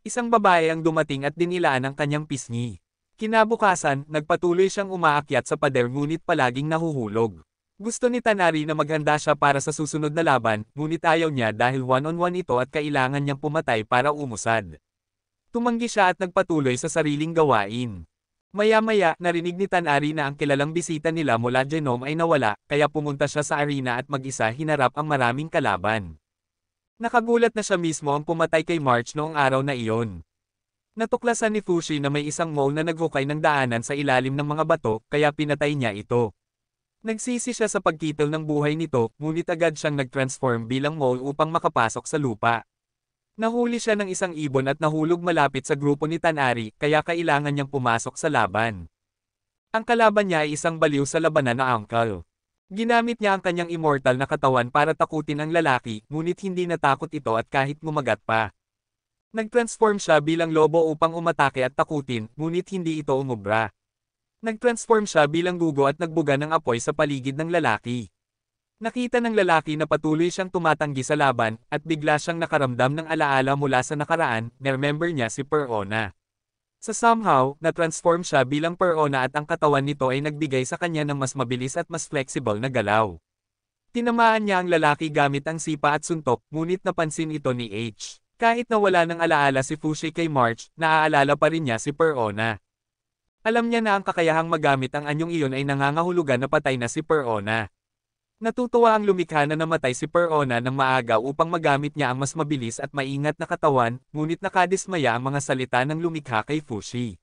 Isang babae ang dumating at dinilaan ang kanyang pisngi. Kinabukasan, nagpatuloy siyang umaakyat sa pader ngunit palaging nahuhulog. Gusto ni Tanari na maghanda siya para sa susunod na laban, ngunit ayaw niya dahil one-on-one ito at kailangan niyang pumatay para umusad. Tumanggi siya at nagpatuloy sa sariling gawain. Maya-maya, narinig ni Tanari na ang kilalang bisita nila mula Genome ay nawala, kaya pumunta siya sa arena at mag-isa hinarap ang maraming kalaban. Nakagulat na siya mismo ang pumatay kay March noong araw na iyon. Natuklasan ni Fushi na may isang mole na naghukay ng daanan sa ilalim ng mga bato, kaya pinatay niya ito. Nagsisi siya sa pagkitol ng buhay nito, ngunit agad siyang nag-transform bilang mole upang makapasok sa lupa. Nahuli siya ng isang ibon at nahulog malapit sa grupo ni Tanari, kaya kailangan niyang pumasok sa laban. Ang kalaban niya ay isang baliw sa labanan na uncle. Ginamit niya ang kanyang immortal na katawan para takutin ang lalaki, ngunit hindi natakot ito at kahit ngumagat pa. Nag-transform siya bilang lobo upang umatake at takutin, ngunit hindi ito umubra. Nag-transform siya bilang gugo at nagbuga ng apoy sa paligid ng lalaki. Nakita ng lalaki na patuloy siyang tumatanggi sa laban, at bigla siyang nakaramdam ng alaala mula sa nakaraan, na-remember niya si Perona. Sa somehow, na-transform siya bilang Perona at ang katawan nito ay nagbigay sa kanya ng mas mabilis at mas flexible na galaw. Tinamaan niya ang lalaki gamit ang sipa at suntok, ngunit napansin ito ni H. Kahit na wala ng alaala si Fushi kay March, naaalala pa rin niya si Perona. Alam niya na ang kakayahang magamit ang anyong iyon ay nangangahulugan na patay na si Perona. Natutuwa ang lumikha na namatay si Perona ng maaga upang magamit niya ang mas mabilis at maingat na katawan, ngunit nakadismaya ang mga salita ng lumikha kay Fushi.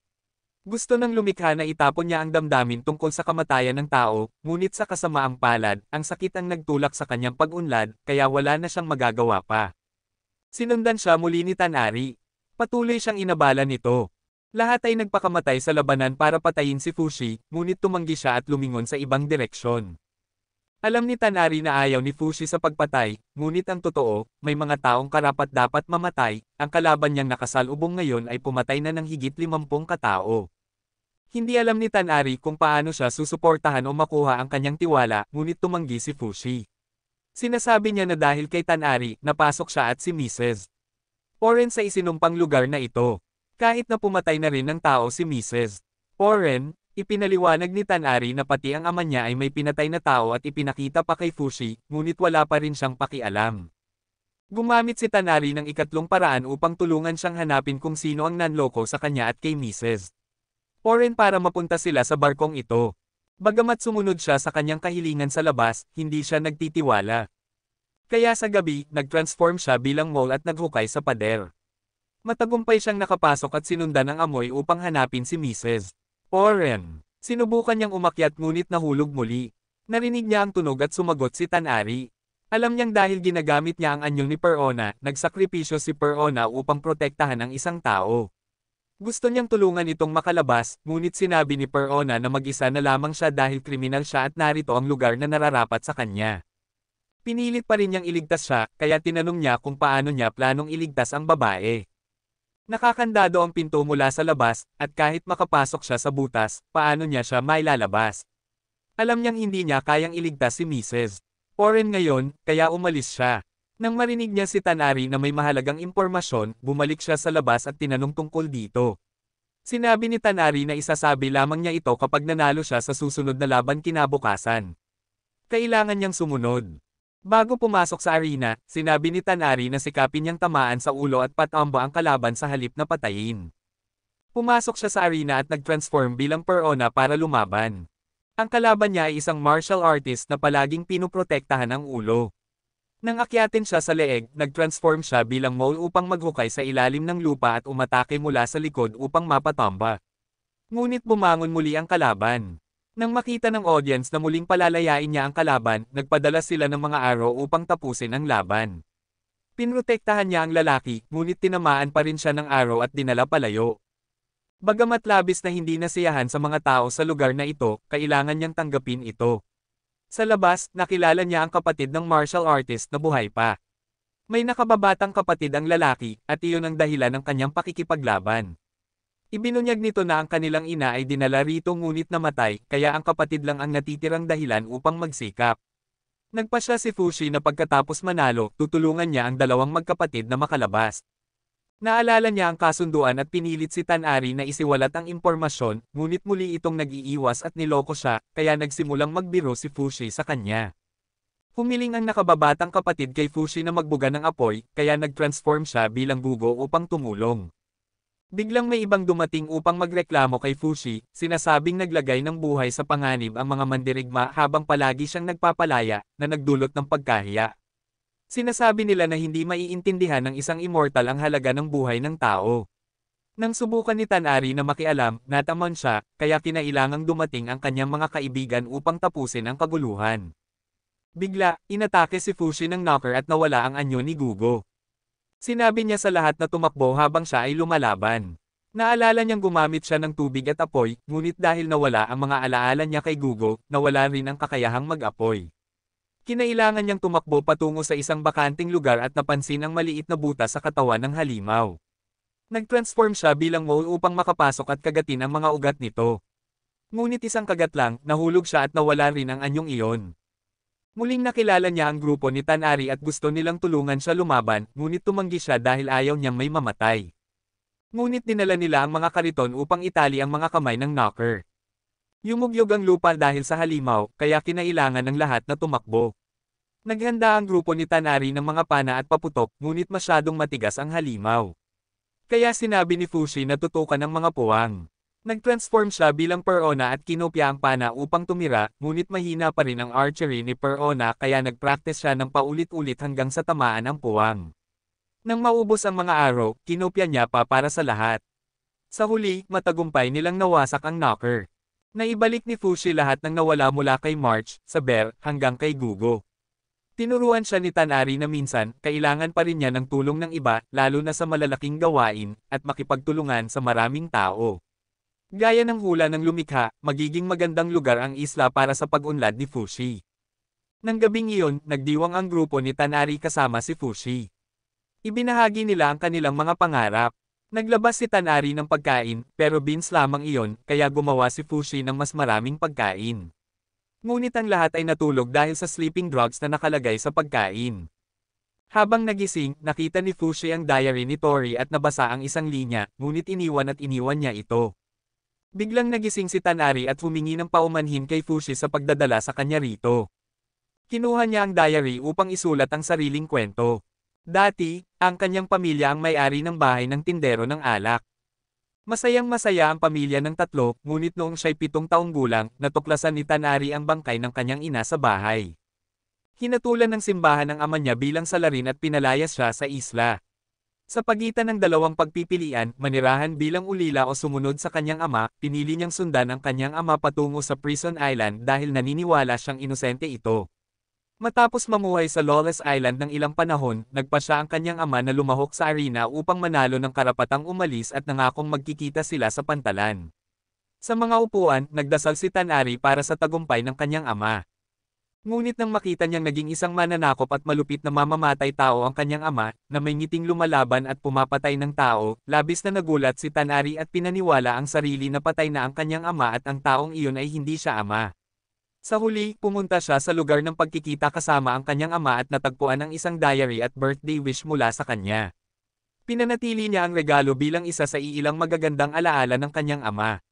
Gusto ng lumikha na itapon niya ang damdamin tungkol sa kamatayan ng tao, ngunit sa kasamaang palad, ang sakit ang nagtulak sa kanyang pag-unlad, kaya wala na siyang magagawa pa. Sinundan siya muli ni Tanari. Patuloy siyang inabala nito. Lahat ay nagpakamatay sa labanan para patayin si Fushi, ngunit tumanggi siya at lumingon sa ibang direksyon. Alam ni Tanari na ayaw ni Fushi sa pagpatay, ngunit ang totoo, may mga taong karapat-dapat mamatay, ang kalaban niyang nakasalubong ngayon ay pumatay na ng higit 50 katao. Hindi alam ni Tanari kung paano siya susuportahan o makuha ang kanyang tiwala, ngunit tumanggi si Fushi. Sinasabi niya na dahil kay Tanari, napasok siya at si Mrs. Oren sa isinumpang lugar na ito. Kahit na pumatay na rin ng tao si Mrs. Oren, ipinaliwanag ni Tanari na pati ang ama niya ay may pinatay na tao at ipinakita pa kay Fushi, ngunit wala pa rin siyang pakialam. Gumamit si Tanari ng ikatlong paraan upang tulungan siyang hanapin kung sino ang nanloko sa kanya at kay Mrs. Oren para mapunta sila sa barkong ito. Bagamat sumunod siya sa kanyang kahilingan sa labas, hindi siya nagtitiwala. Kaya sa gabi, nag-transform siya bilang mole at naghukay sa pader. Matagumpay siyang nakapasok at sinundan ng amoy upang hanapin si Mrs. Oren. Sinubukan niyang umakyat ngunit nahulog muli. Narinig niya ang tunog at sumagot si Tanari. Alam niyang dahil ginagamit niya ang anyo ni Perona, nagsakripisyo si Perona upang protektahan ang isang tao. Gusto niyang tulungan itong makalabas, ngunit sinabi ni Perona na mag-isa na lamang siya dahil kriminal siya at narito ang lugar na nararapat sa kanya. Pinilit pa rin niyang iligtas siya, kaya tinanong niya kung paano niya planong iligtas ang babae. Nakakandado ang pinto mula sa labas, at kahit makapasok siya sa butas, paano niya siya mailalabas? Alam niyang hindi niya kayang iligtas si Mrs. Oren ngayon, kaya umalis siya. Nang marinig niya si Tanari na may mahalagang impormasyon, bumalik siya sa labas at tinanong tungkol dito. Sinabi ni Tanari na isasabi lamang niya ito kapag nanalo siya sa susunod na laban kinabukasan. Kailangan niyang sumunod. Bago pumasok sa arena, sinabi ni Tanari na sikapin niyang tamaan sa ulo at patamba ang kalaban sa halip na patayin. Pumasok siya sa arena at nag-transform bilang Perona para lumaban. Ang kalaban niya ay isang martial artist na palaging pinoprotektahan ang ulo. Nang akyatin siya sa leeg, nag-transform siya bilang mole upang maghukay sa ilalim ng lupa at umatake mula sa likod upang mapatamba. Ngunit bumangon muli ang kalaban. Nang makita ng audience na muling palalayain niya ang kalaban, nagpadala sila ng mga arrow upang tapusin ang laban. Pinrotektahan niya ang lalaki, ngunit tinamaan pa rin siya ng arrow at dinala palayo. Bagamat labis na hindi nasiyahan sa mga tao sa lugar na ito, kailangan niyang tanggapin ito. Sa labas, nakilala niya ang kapatid ng martial artist na buhay pa. May nakababatang kapatid ang lalaki, at iyon ang dahilan ng kanyang pakikipaglaban. Ibinunyag nito na ang kanilang ina ay dinala rito ngunit namatay, kaya ang kapatid lang ang natitirang dahilan upang magsikap. Nagpasya si Fushi na pagkatapos manalo, tutulungan niya ang dalawang magkapatid na makalabas. Naalala niya ang kasunduan at pinilit si Tanari na isiwalat ang impormasyon, ngunit muli itong nag-iiwas at niloko siya, kaya nagsimulang magbiro si Fushi sa kanya. Humiling ang nakababatang kapatid kay Fushi na magbuga ng apoy, kaya nag-transform siya bilang gugo upang tumulong. Biglang may ibang dumating upang magreklamo kay Fushi, sinasabing naglagay ng buhay sa panganib ang mga mandirigma habang palagi siyang nagpapalaya, na nagdulot ng pagkahiya. Sinasabi nila na hindi maiintindihan ng isang immortal ang halaga ng buhay ng tao. Nang subukan ni Tanari na makialam, natamon siya, kaya kinailangang dumating ang kanyang mga kaibigan upang tapusin ang kaguluhan. Bigla, inatake si Fushi ng knocker at nawala ang anyo ni Gugo. Sinabi niya sa lahat na tumakbo habang siya ay lumalaban. Naalala niyang gumamit siya ng tubig at apoy, ngunit dahil nawala ang mga alaala niya kay Gugo, nawala rin ang kakayahang mag-apoy. Kinailangan niyang tumakbo patungo sa isang bakanting lugar at napansin ang maliit na butas sa katawan ng halimaw. Nag-transform siya bilang mole upang makapasok at kagatin ang mga ugat nito. Ngunit isang kagat lang, nahulog siya at nawala rin ang anyong iyon. Muling nakilala niya ang grupo ni Tanari at gusto nilang tulungan siya lumaban, ngunit tumanggi siya dahil ayaw niyang may mamatay. Ngunit dinala nila ang mga kariton upang itali ang mga kamay ng knocker. Yumugyog ang lupa dahil sa halimaw, kaya kinailangan ng lahat na tumakbo. Naghanda ang grupo ni Tanari ng mga pana at paputok, ngunit masyadong matigas ang halimaw. Kaya sinabi ni Fushi na tutukan ang mga puwang. Nag-transform siya bilang Perona at kinopya ang pana upang tumira, ngunit mahina pa rin ang archery ni Perona kaya nag-practice siya ng paulit-ulit hanggang sa tamaan ang puwang. Nang maubos ang mga arrow, kinopya niya pa para sa lahat. Sa huli, matagumpay nilang nawasak ang knocker. Naibalik ni Fushi lahat ng nawala mula kay March, sa Bear, hanggang kay Gugo. Tinuruan siya ni Tanari na minsan, kailangan pa rin niya ng tulong ng iba, lalo na sa malalaking gawain, at makipagtulungan sa maraming tao. Gaya ng hula ng lumikha, magiging magandang lugar ang isla para sa pag-unlad ni Fushi. Nang gabing iyon, nagdiwang ang grupo ni Tanari kasama si Fushi. Ibinahagi nila ang kanilang mga pangarap. Naglabas si Tanari ng pagkain, pero beans lamang iyon, kaya gumawa si Fushi ng mas maraming pagkain. Ngunit ang lahat ay natulog dahil sa sleeping drugs na nakalagay sa pagkain. Habang nagising, nakita ni Fushi ang diary ni Tori at nabasa ang isang linya, ngunit iniwan niya ito. Biglang nagising si Tanari at humingi ng paumanhin kay Fushi sa pagdadala sa kanya rito. Kinuha niya ang diary upang isulat ang sariling kwento. Dati, ang kanyang pamilya ang may-ari ng bahay ng tindero ng alak. Masayang-masaya ang pamilya ng tatlo, ngunit noong siya'y 7 taong gulang, natuklasan ni Tanari ang bangkay ng kanyang ina sa bahay. Hinatulan ng simbahan ang ama niya bilang salarin at pinalayas siya sa isla. Sa pagitan ng dalawang pagpipilian, manirahan bilang ulila o sumunod sa kanyang ama, pinili niyang sundan ang kanyang ama patungo sa Prison Island dahil naniniwala siyang inosente ito. Matapos mamuhay sa Lawless Island ng ilang panahon, nagpa siya ang kanyang ama na lumahok sa arena upang manalo ng karapatang umalis at nangakong magkikita sila sa pantalan. Sa mga upuan, nagdasal si Tanari para sa tagumpay ng kanyang ama. Ngunit nang makita niyang naging isang mananakop at malupit na mamamatay tao ang kanyang ama, na may ngiting lumalaban at pumapatay ng tao, labis na nagulat si Tanari at pinaniwala ang sarili na patay na ang kanyang ama at ang taong iyon ay hindi siya ama. Sa huli, pumunta siya sa lugar ng pagkikita kasama ang kanyang ama at natagpuan ang isang diary at birthday wish mula sa kanya. Pinanatili niya ang regalo bilang isa sa iilang magagandang alaala ng kanyang ama.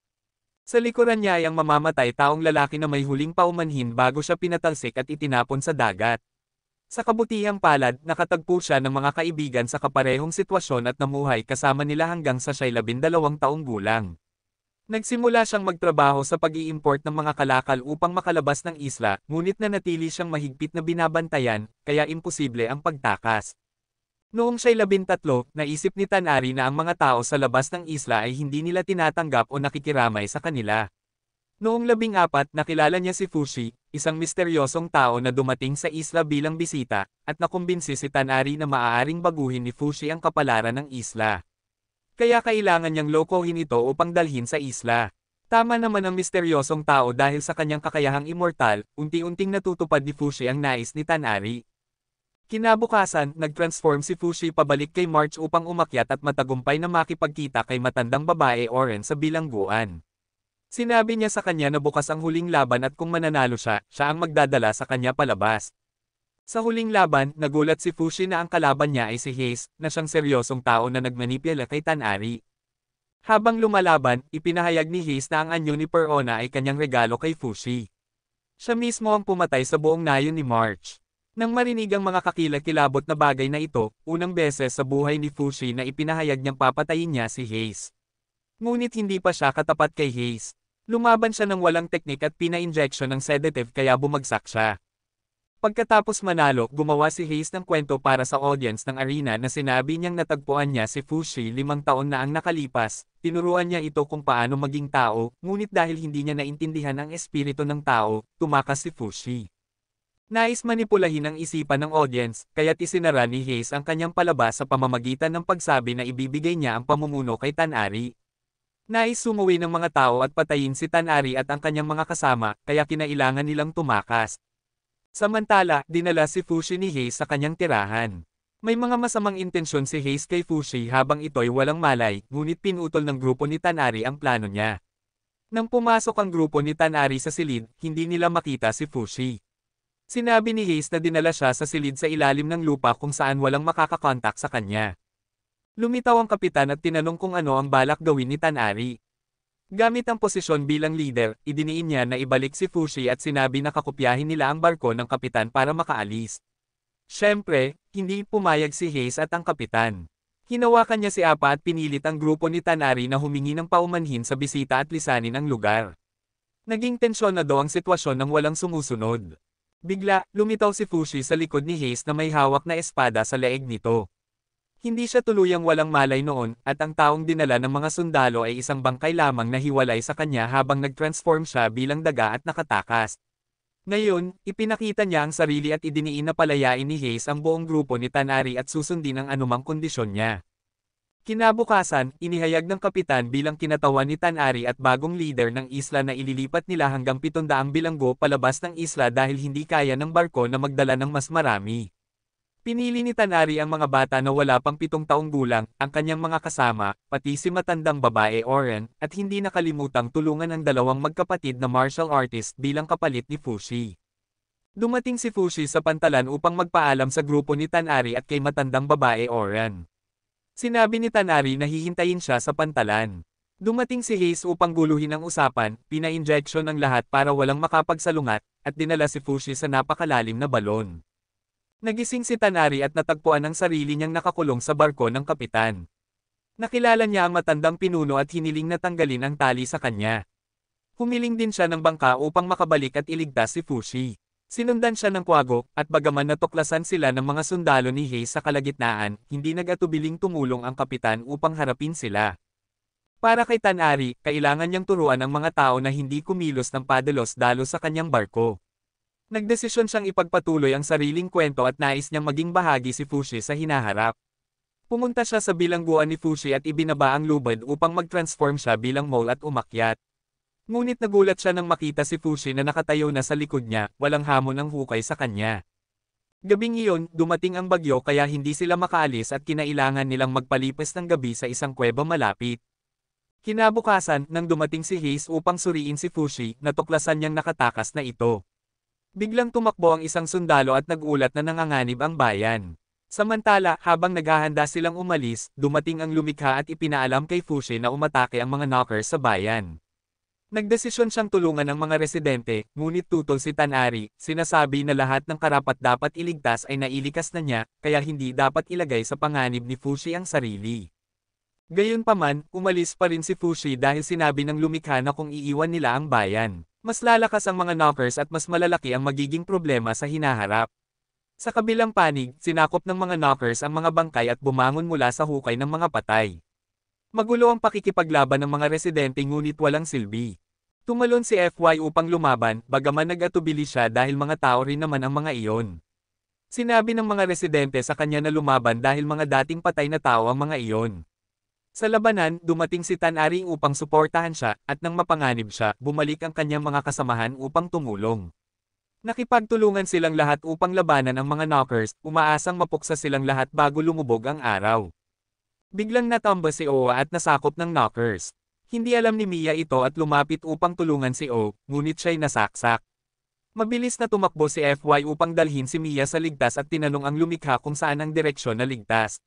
Sa likuran niya ay ang mamamatay taong lalaki na may huling paumanhin bago siya pinatalsik at itinapon sa dagat. Sa kabutihang palad, nakatagpo siya ng mga kaibigan sa kaparehong sitwasyon at namuhay kasama nila hanggang sa siya'y 12 taong gulang. Nagsimula siyang magtrabaho sa pag-i-import ng mga kalakal upang makalabas ng isla, ngunit nanatili siyang mahigpit na binabantayan, kaya imposible ang pagtakas. Noong siya'y 13, naisip ni Tanari na ang mga tao sa labas ng isla ay hindi nila tinatanggap o nakikiramay sa kanila. Noong 14, nakilala niya si Fushi, isang misteryosong tao na dumating sa isla bilang bisita, at nakumbinsi si Tanari na maaaring baguhin ni Fushi ang kapalaran ng isla. Kaya kailangan niyang lokohin ito upang dalhin sa isla. Tama naman ang misteryosong tao dahil sa kanyang kakayahang immortal, unti-unting natutupad ni Fushi ang nais ni Tanari. Kinabukasan, nag-transform si Fushi pabalik kay March upang umakyat at matagumpay na makipagkita kay matandang babae Oren sa bilangguan. Sinabi niya sa kanya na bukas ang huling laban at kung mananalo siya, siya ang magdadala sa kanya palabas. Sa huling laban, nagulat si Fushi na ang kalaban niya ay si Haze, na siyang seryosong tao na nagmanipula kay Tanari. Habang lumalaban, ipinahayag ni Haze na ang anyo ni Perona ay kanyang regalo kay Fushi. Siya mismo ang pumatay sa buong nayon ni March. Nang marinig ang mga kakilakilabot na bagay na ito, unang beses sa buhay ni Fushi na ipinahayag niyang papatayin niya si Haze. Ngunit hindi pa siya katapat kay Haze. Lumaban siya ng walang teknik at pina-injection ng sedative kaya bumagsak siya. Pagkatapos manalo, gumawa si Haze ng kwento para sa audience ng arena na sinabi niyang natagpuan niya si Fushi 5 taon na ang nakalipas, tinuruan niya ito kung paano maging tao, ngunit dahil hindi niya naintindihan ang espiritu ng tao, tumakas si Fushi. Nais manipulahin ang isipan ng audience, kaya't isinara ni Haze ang kanyang palabas sa pamamagitan ng pagsabi na ibibigay niya ang pamumuno kay Tanari. Nais sumuwi ng mga tao at patayin si Tanari at ang kanyang mga kasama, kaya kinailangan nilang tumakas. Samantala, dinala si Fushi ni Haze sa kanyang tirahan. May mga masamang intensyon si Haze kay Fushi habang ito'y walang malay, ngunit pinutol ng grupo ni Tanari ang plano niya. Nang pumasok ang grupo ni Tanari sa silid, hindi nila makita si Fushi. Sinabi ni Haze na dinala siya sa silid sa ilalim ng lupa kung saan walang makakakontak sa kanya. Lumitaw ang kapitan at tinanong kung ano ang balak gawin ni Tanari. Gamit ang posisyon bilang leader, idiniin niya na ibalik si Fushi at sinabi na kakopyahin nila ang barko ng kapitan para makaalis. Siyempre, hindi pumayag si Haze at ang kapitan. Hinawakan niya si Appa at pinilit ang grupo ni Tanari na humingi ng paumanhin sa bisita at lisanin ang lugar. Naging tensyonado ang sitwasyon nang walang sumusunod. Bigla, lumitaw si Fushi sa likod ni Haze na may hawak na espada sa leeg nito. Hindi siya tuluyang walang malay noon, at ang taong dinala ng mga sundalo ay isang bangkay lamang na hiwalay sa kanya habang nag-transform siya bilang daga at nakatakas. Ngayon, ipinakita niya ang sarili at idiniin na palayain ni Hayes ang buong grupo ni Tanari at susundin ang anumang kondisyon niya. Kinabukasan, inihayag ng kapitan bilang kinatawan ni Tanari at bagong leader ng isla na ililipat nila hanggang 700 bilanggo palabas ng isla dahil hindi kaya ng barko na magdala ng mas marami. Pinili ni Tanari ang mga bata na wala pang 7 taong gulang, ang kanyang mga kasama, pati si matandang babae Oren, at hindi nakalimutang tulungan ang dalawang magkapatid na martial artist bilang kapalit ni Fushi. Dumating si Fushi sa pantalan upang magpaalam sa grupo ni Tanari at kay matandang babae Oren. Sinabi ni Tanari na hihintayin siya sa pantalan. Dumating si Hayes upang guluhin ang usapan, pina-injection ang lahat para walang makapagsalungat, at dinala si Fushi sa napakalalim na balon. Nagising si Tanari at natagpuan ang sarili niyang nakakulong sa barko ng kapitan. Nakilala niya ang matandang pinuno at hiniling na tanggalin ang tali sa kanya. Humiling din siya ng bangka upang makabalik at iligtas si Fushi. Sinundan siya ng kwago, at bagaman natuklasan sila ng mga sundalo ni Hayes sa kalagitnaan, hindi nag-atubiling tumulong ang kapitan upang harapin sila. Para kay Tanari, kailangan niyang turuan ang mga tao na hindi kumilos ng padalos-dalos sa kanyang barko. Nagdesisyon siyang ipagpatuloy ang sariling kwento at nais niyang maging bahagi si Fushi sa hinaharap. Pumunta siya sa bilangguan ni Fushi at ibinaba ang lubid upang mag-transform siya bilang mole at umakyat. Ngunit nagulat siya nang makita si Fushi na nakatayo na sa likod niya, walang hamon ang hukay sa kanya. Gabing iyon, dumating ang bagyo kaya hindi sila makaalis at kinailangan nilang magpalipas ng gabi sa isang kuweba malapit. Kinabukasan, nang dumating si Hayes upang suriin si Fushi, natuklasan niyang nakatakas na ito. Biglang tumakbo ang isang sundalo at nagulat na nanganganib ang bayan. Samantala, habang naghahanda silang umalis, dumating ang lumikha at ipinaalam kay Fushi na umatake ang mga knockers sa bayan. Nagdesisyon siyang tulungan ang mga residente, ngunit tutol si Tanari, sinasabi na lahat ng karapat-dapat iligtas ay nailikas na niya, kaya hindi dapat ilagay sa panganib ni Fushi ang sarili. Gayunpaman, umalis pa rin si Fushi dahil sinabi ng lumikha na kung iiwan nila ang bayan, mas lalakas ang mga knockers at mas malalaki ang magiging problema sa hinaharap. Sa kabilang panig, sinakop ng mga knockers ang mga bangkay at bumangon mula sa hukay ng mga patay. Magulo ang pakikipaglaban ng mga residente ngunit walang silbi. Tumalon si FY upang lumaban, bagaman nag-atubili siya dahil mga tao rin naman ang mga iyon. Sinabi ng mga residente sa kanya na lumaban dahil mga dating patay na tao ang mga iyon. Sa labanan, dumating si Tanari upang suportahan siya, at nang mapanganib siya, bumalik ang kanyang mga kasamahan upang tumulong. Nakipagtulungan silang lahat upang labanan ang mga knockers, umaasang mapuksa silang lahat bago lumubog ang araw. Biglang natamba si Oa at nasakop ng knockers. Hindi alam ni Mia ito at lumapit upang tulungan si O, ngunit siya'y nasaksak. Mabilis na tumakbo si FY upang dalhin si Mia sa ligtas at tinanong ang lumikha kung saan ang direksyon na ligtas.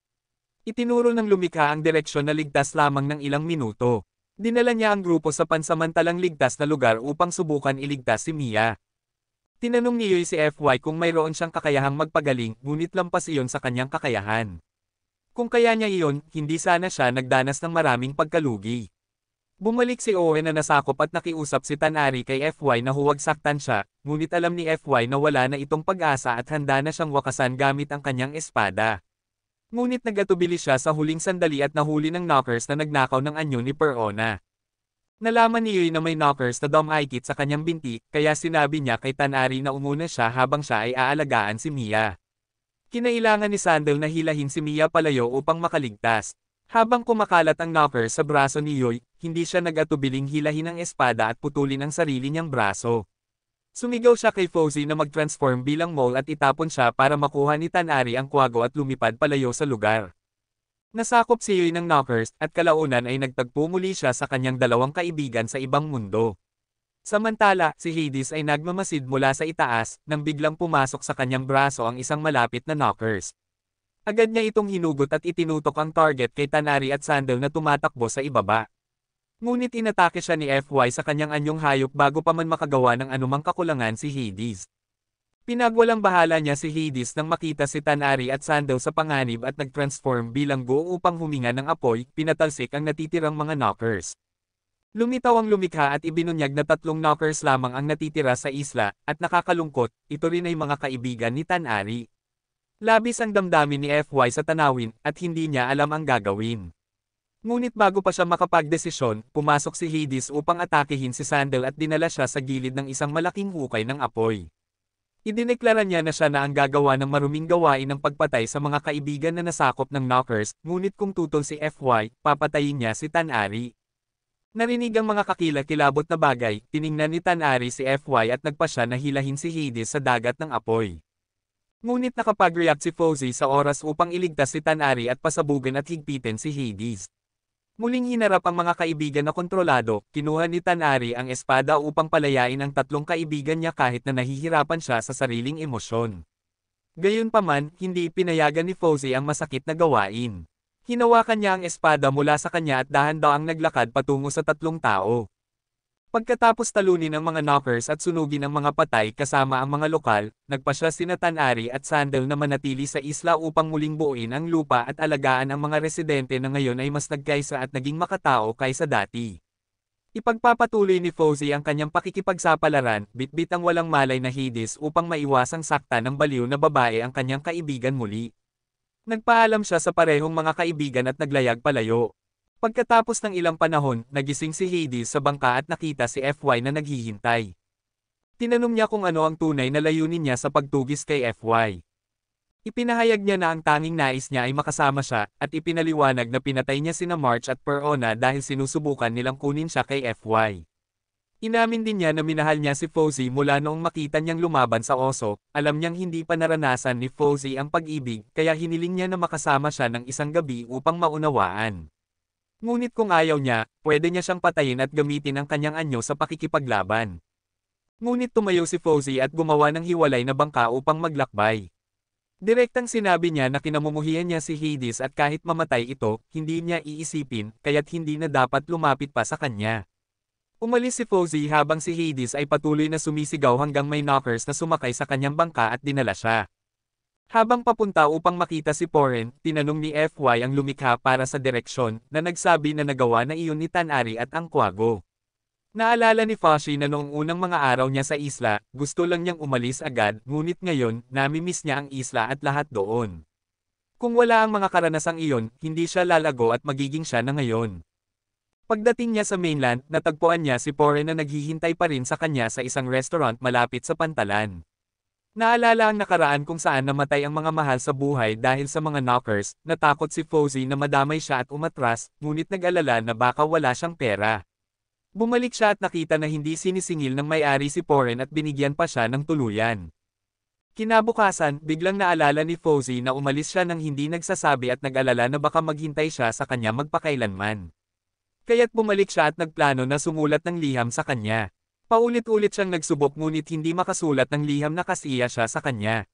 Itinuro ng lumikha ang direksyon na ligtas lamang ng ilang minuto. Dinala niya ang grupo sa pansamantalang ligtas na lugar upang subukan iligtas si Mia. Tinanong ni Yui si FY kung mayroon siyang kakayahang magpagaling, ngunit lampas iyon sa kanyang kakayahan. Kung kaya niya iyon, hindi sana siya nagdanas ng maraming pagkalugi. Bumalik si Owen na nasakop at nakiusap si Tanari kay FY na huwag saktan siya, ngunit alam ni FY na wala na itong pag-asa at handa na siyang wakasan gamit ang kanyang espada. Ngunit nagatubili siya sa huling sandali at nahuli ng knockers na nagnakaw ng anyo ni Perona. Nalaman ni Yui na may knockers na dumaikit sa kanyang binti, kaya sinabi niya kay Tanari na umuna siya habang siya ay aalagaan si Mia. Kinailangan ni Sandal na hilahin si Mia palayo upang makaligtas. Habang kumakalat ang knockers sa braso ni Yui, hindi siya nag-atubiling hilahin ang espada at putulin ang sarili niyang braso. Sumigaw siya kay Fozzie na mag-transform bilang mole at itapon siya para makuha ni Tanari ang kwago at lumipad palayo sa lugar. Nasakop si Yui ng knockers, at kalaunan ay nagtagpo muli siya sa kanyang dalawang kaibigan sa ibang mundo. Samantala, si Hades ay nagmamasid mula sa itaas, nang biglang pumasok sa kanyang braso ang isang malapit na knockers. Agad niya itong hinugot at itinutok ang target kay Tanari at Sandal na tumatakbo sa ibaba. Ngunit inatake siya ni FY sa kanyang anyong hayop bago pa man makagawa ng anumang kakulangan si Hades. Pinagwalang bahala niya si Hades nang makita si Tanari at Sandal sa panganib at nag-transform bilang go upang huminga ng apoy, pinatalsik ang natitirang mga knockers. Lumitaw ang lumikha at ibinunyag na 3 knockers lamang ang natitira sa isla, at nakakalungkot, ito rin ay mga kaibigan ni Tanari. Labis ang damdamin ni FY sa tanawin at hindi niya alam ang gagawin. Ngunit bago pa siya makapagdesisyon, pumasok si Hades upang atakehin si Sandal at dinala siya sa gilid ng isang malaking hukay ng apoy. Idineklara niya na siya na ang gagawa ng maruming gawain ng pagpatay sa mga kaibigan na nasakop ng Knockers, ngunit kung tutol si FY, papatayin niya si Tanari. Narinig ang mga kakilakilabot na bagay, tiningnan ni Tanari si FY at nagpasya na hilahin si Hades sa dagat ng apoy. Ngunit nakapag-react si Fozzie sa oras upang iligtas si Tanari at pasabugan at higpitin si Hades. Muling hinarap ang mga kaibigan na kontrolado, kinuha ni Tanari ang espada upang palayain ang tatlong kaibigan niya kahit na nahihirapan siya sa sariling emosyon. Gayunpaman, hindi pinayagan ni Fozzie ang masakit na gawain. Hinawakan niya ang espada mula sa kanya at dahan-daang naglakad patungo sa tatlong tao. Pagkatapos talunin ang mga Knockers at sunugin ang mga patay kasama ang mga lokal, nagpasya sina Tanari at Sandal na manatili sa isla upang muling buuin ang lupa at alagaan ang mga residente na ngayon ay mas nagkaisa at naging makatao kaysa dati. Ipagpapatuloy ni Fozzie ang kanyang pakikipagsapalaran, bitbit ang walang malay na Hades upang maiwasang sakta ng baliw na babae ang kanyang kaibigan muli. Nagpaalam siya sa parehong mga kaibigan at naglayag palayo. Pagkatapos ng ilang panahon, nagising si Hades sa bangka at nakita si FY na naghihintay. Tinanong niya kung ano ang tunay na layunin niya sa pagtugis kay FY. Ipinahayag niya na ang tanging nais niya ay makasama siya, at ipinaliwanag na pinatay niya sina March at Perona dahil sinusubukan nilang kunin siya kay FY. Inamin din niya na minahal niya si Fozzie mula noong makita niyang lumaban sa oso, alam niyang hindi pa naranasan ni Fozzie ang pag-ibig kaya hiniling niya na makasama siya ng isang gabi upang maunawaan. Ngunit kung ayaw niya, pwede niya siyang patayin at gamitin ang kanyang anyo sa pakikipaglaban. Ngunit tumayo si Fozzie at gumawa ng hiwalay na bangka upang maglakbay. Direktang sinabi niya na kinamumuhian niya si Hades at kahit mamatay ito, hindi niya iisipin, kaya't hindi na dapat lumapit pa sa kanya. Umalis si Fozzie habang si Hades ay patuloy na sumisigaw hanggang may Knockers na sumakay sa kanyang bangka at dinala siya. Habang papunta upang makita si Poren, tinanong ni FY ang lumikha para sa direksyon, na nagsabi na nagawa na iyon ni Tanari at ang Quago. Naalala ni Fashi na noong unang mga araw niya sa isla, gusto lang niyang umalis agad, ngunit ngayon, namimiss niya ang isla at lahat doon. Kung wala ang mga karanasang iyon, hindi siya lalago at magiging siya na ngayon. Pagdating niya sa mainland, natagpuan niya si Poren na naghihintay pa rin sa kanya sa isang restaurant malapit sa pantalan. Naalala ang nakaraan kung saan namatay ang mga mahal sa buhay dahil sa mga Knockers, natakot si Fozzie na madamay siya at umatras, ngunit nag-alala na baka wala siyang pera. Bumalik siya at nakita na hindi sinisingil ng may-ari si Poren at binigyan pa siya ng tuluyan. Kinabukasan, biglang naalala ni Fozzie na umalis siya nang hindi nagsasabi at nag-alala na baka maghintay siya sa kanya magpakailanman. Kaya't bumalik siya at nagplano na sumulat ng liham sa kanya. Paulit-ulit siyang nagsubok ngunit hindi makasulat ng liham na kasiya siya sa kanya.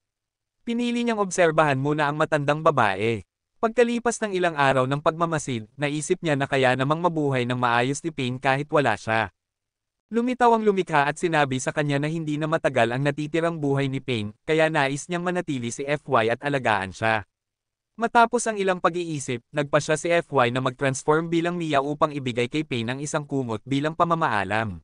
Pinili niyang obserbahan muna ang matandang babae. Pagkalipas ng ilang araw ng pagmamasid, naisip niya na kaya namang mabuhay ng maayos ni Pain kahit wala siya. Lumitaw ang lumikha at sinabi sa kanya na hindi na matagal ang natitirang buhay ni Pain, kaya nais niyang manatili si FY at alagaan siya. Matapos ang ilang pag-iisip, nagpasya si FY na mag-transform bilang Mia upang ibigay kay Pain ang isang kumot bilang pamamaalam.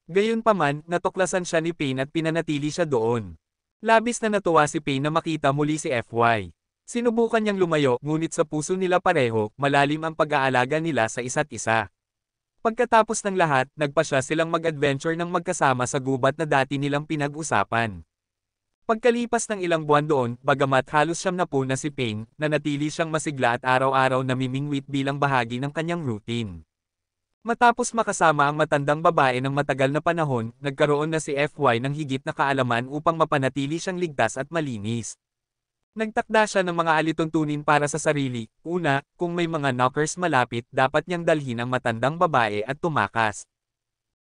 Gayunpaman, natuklasan siya ni Pain at pinanatili siya doon. Labis na natuwa si Pain na makita muli si FY. Sinubukan niyang lumayo, ngunit sa puso nila pareho, malalim ang pag-aalaga nila sa isa't isa. Pagkatapos ng lahat, nagpasya silang mag-adventure ng magkasama sa gubat na dati nilang pinag-usapan. Pagkalipas ng ilang buwan doon, bagamat halos 70 na si Pain, nanatili siyang masigla at araw-araw namimingwit bilang bahagi ng kanyang routine. Matapos makasama ang matandang babae ng matagal na panahon, nagkaroon na si FY ng higit na kaalaman upang mapanatili siyang ligtas at malinis. Nagtakda siya ng mga alituntunin para sa sarili. Una, kung may mga Knockers malapit, dapat niyang dalhin ang matandang babae at tumakas.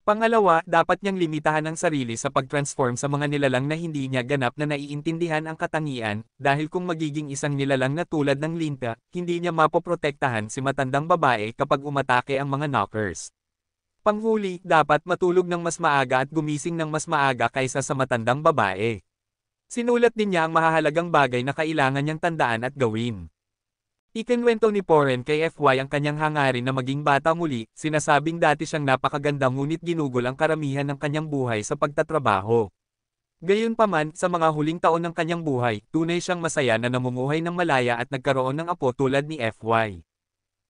Pangalawa, dapat niyang limitahan ang sarili sa pag-transform sa mga nilalang na hindi niya ganap na naiintindihan ang katangian, dahil kung magiging isang nilalang na tulad ng Linta, hindi niya mapoprotektahan si matandang babae kapag umatake ang mga Knockers. Panghuli, dapat matulog ng mas maaga at gumising ng mas maaga kaysa sa matandang babae. Sinulat din niya ang mahahalagang bagay na kailangan niyang tandaan at gawin. Ikinwento ni Poren kay FY ang kanyang hangarin na maging bata muli, sinasabing dati siyang napakaganda ngunit ginugol ang karamihan ng kanyang buhay sa pagtatrabaho. Gayunpaman, sa mga huling taon ng kanyang buhay, tunay siyang masaya na namumuhay ng malaya at nagkaroon ng apo tulad ni FY.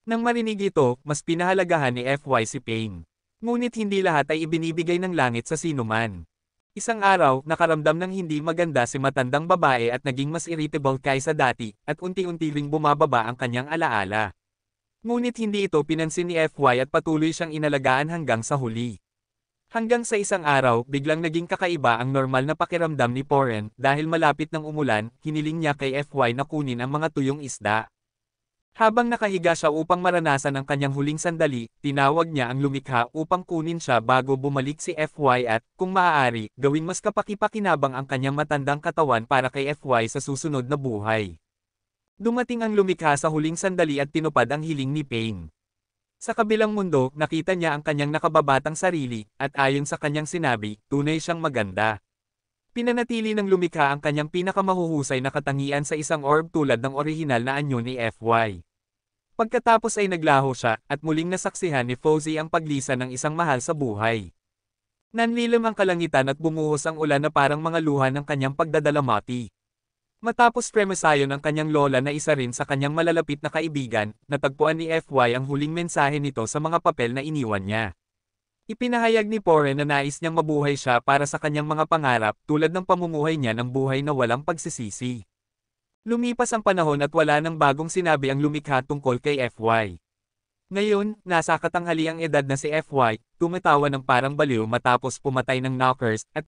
Nang marinig ito, mas pinahalagahan ni FY si Pain. Ngunit hindi lahat ay ibinibigay ng langit sa sinuman. Isang araw, nakaramdam ng hindi maganda si matandang babae at naging mas irritable kaysa dati, at unti-unti ring bumababa ang kanyang alaala. Ngunit hindi ito pinansin ni FY at patuloy siyang inalagaan hanggang sa huli. Hanggang sa isang araw, biglang naging kakaiba ang normal na pakiramdam ni Poren, dahil malapit ng umulan, hiniling niya kay FY na kunin ang mga tuyong isda. Habang nakahiga siya upang maranasan ang kanyang huling sandali, tinawag niya ang lumikha upang kunin siya bago bumalik si FY at, kung maaari, gawing mas kapaki-pakinabang ang kanyang matandang katawan para kay FY sa susunod na buhay. Dumating ang lumikha sa huling sandali at tinupad ang hiling ni Pain. Sa kabilang mundo, nakita niya ang kanyang nakababatang sarili, at ayon sa kanyang sinabi, tunay siyang maganda. Pinanatili ng lumikha ang kanyang pinakamahuhusay na katangian sa isang orb tulad ng orihinal na anyo ni FY. Pagkatapos ay naglaho siya, at muling nasaksihan ni Fozzie ang paglisan ng isang mahal sa buhay. Nanlilim ang kalangitan at bumuhos ang ulan na parang mga luha ng kanyang pagdadalamati. Matapos premasayon ng kanyang lola na isa rin sa kanyang malalapit na kaibigan, natagpuan ni FY ang huling mensahe nito sa mga papel na iniwan niya. Ipinahayag ni Poren na nais niyang mabuhay siya para sa kanyang mga pangarap tulad ng pamumuhay niya ng buhay na walang pagsisisi. Lumipas ang panahon at wala nang bagong sinabi ang lumikha tungkol kay FY. Ngayon, nasa katanghaliang edad na si FY, tumatawa ng parang baliw matapos pumatay ng knockers, at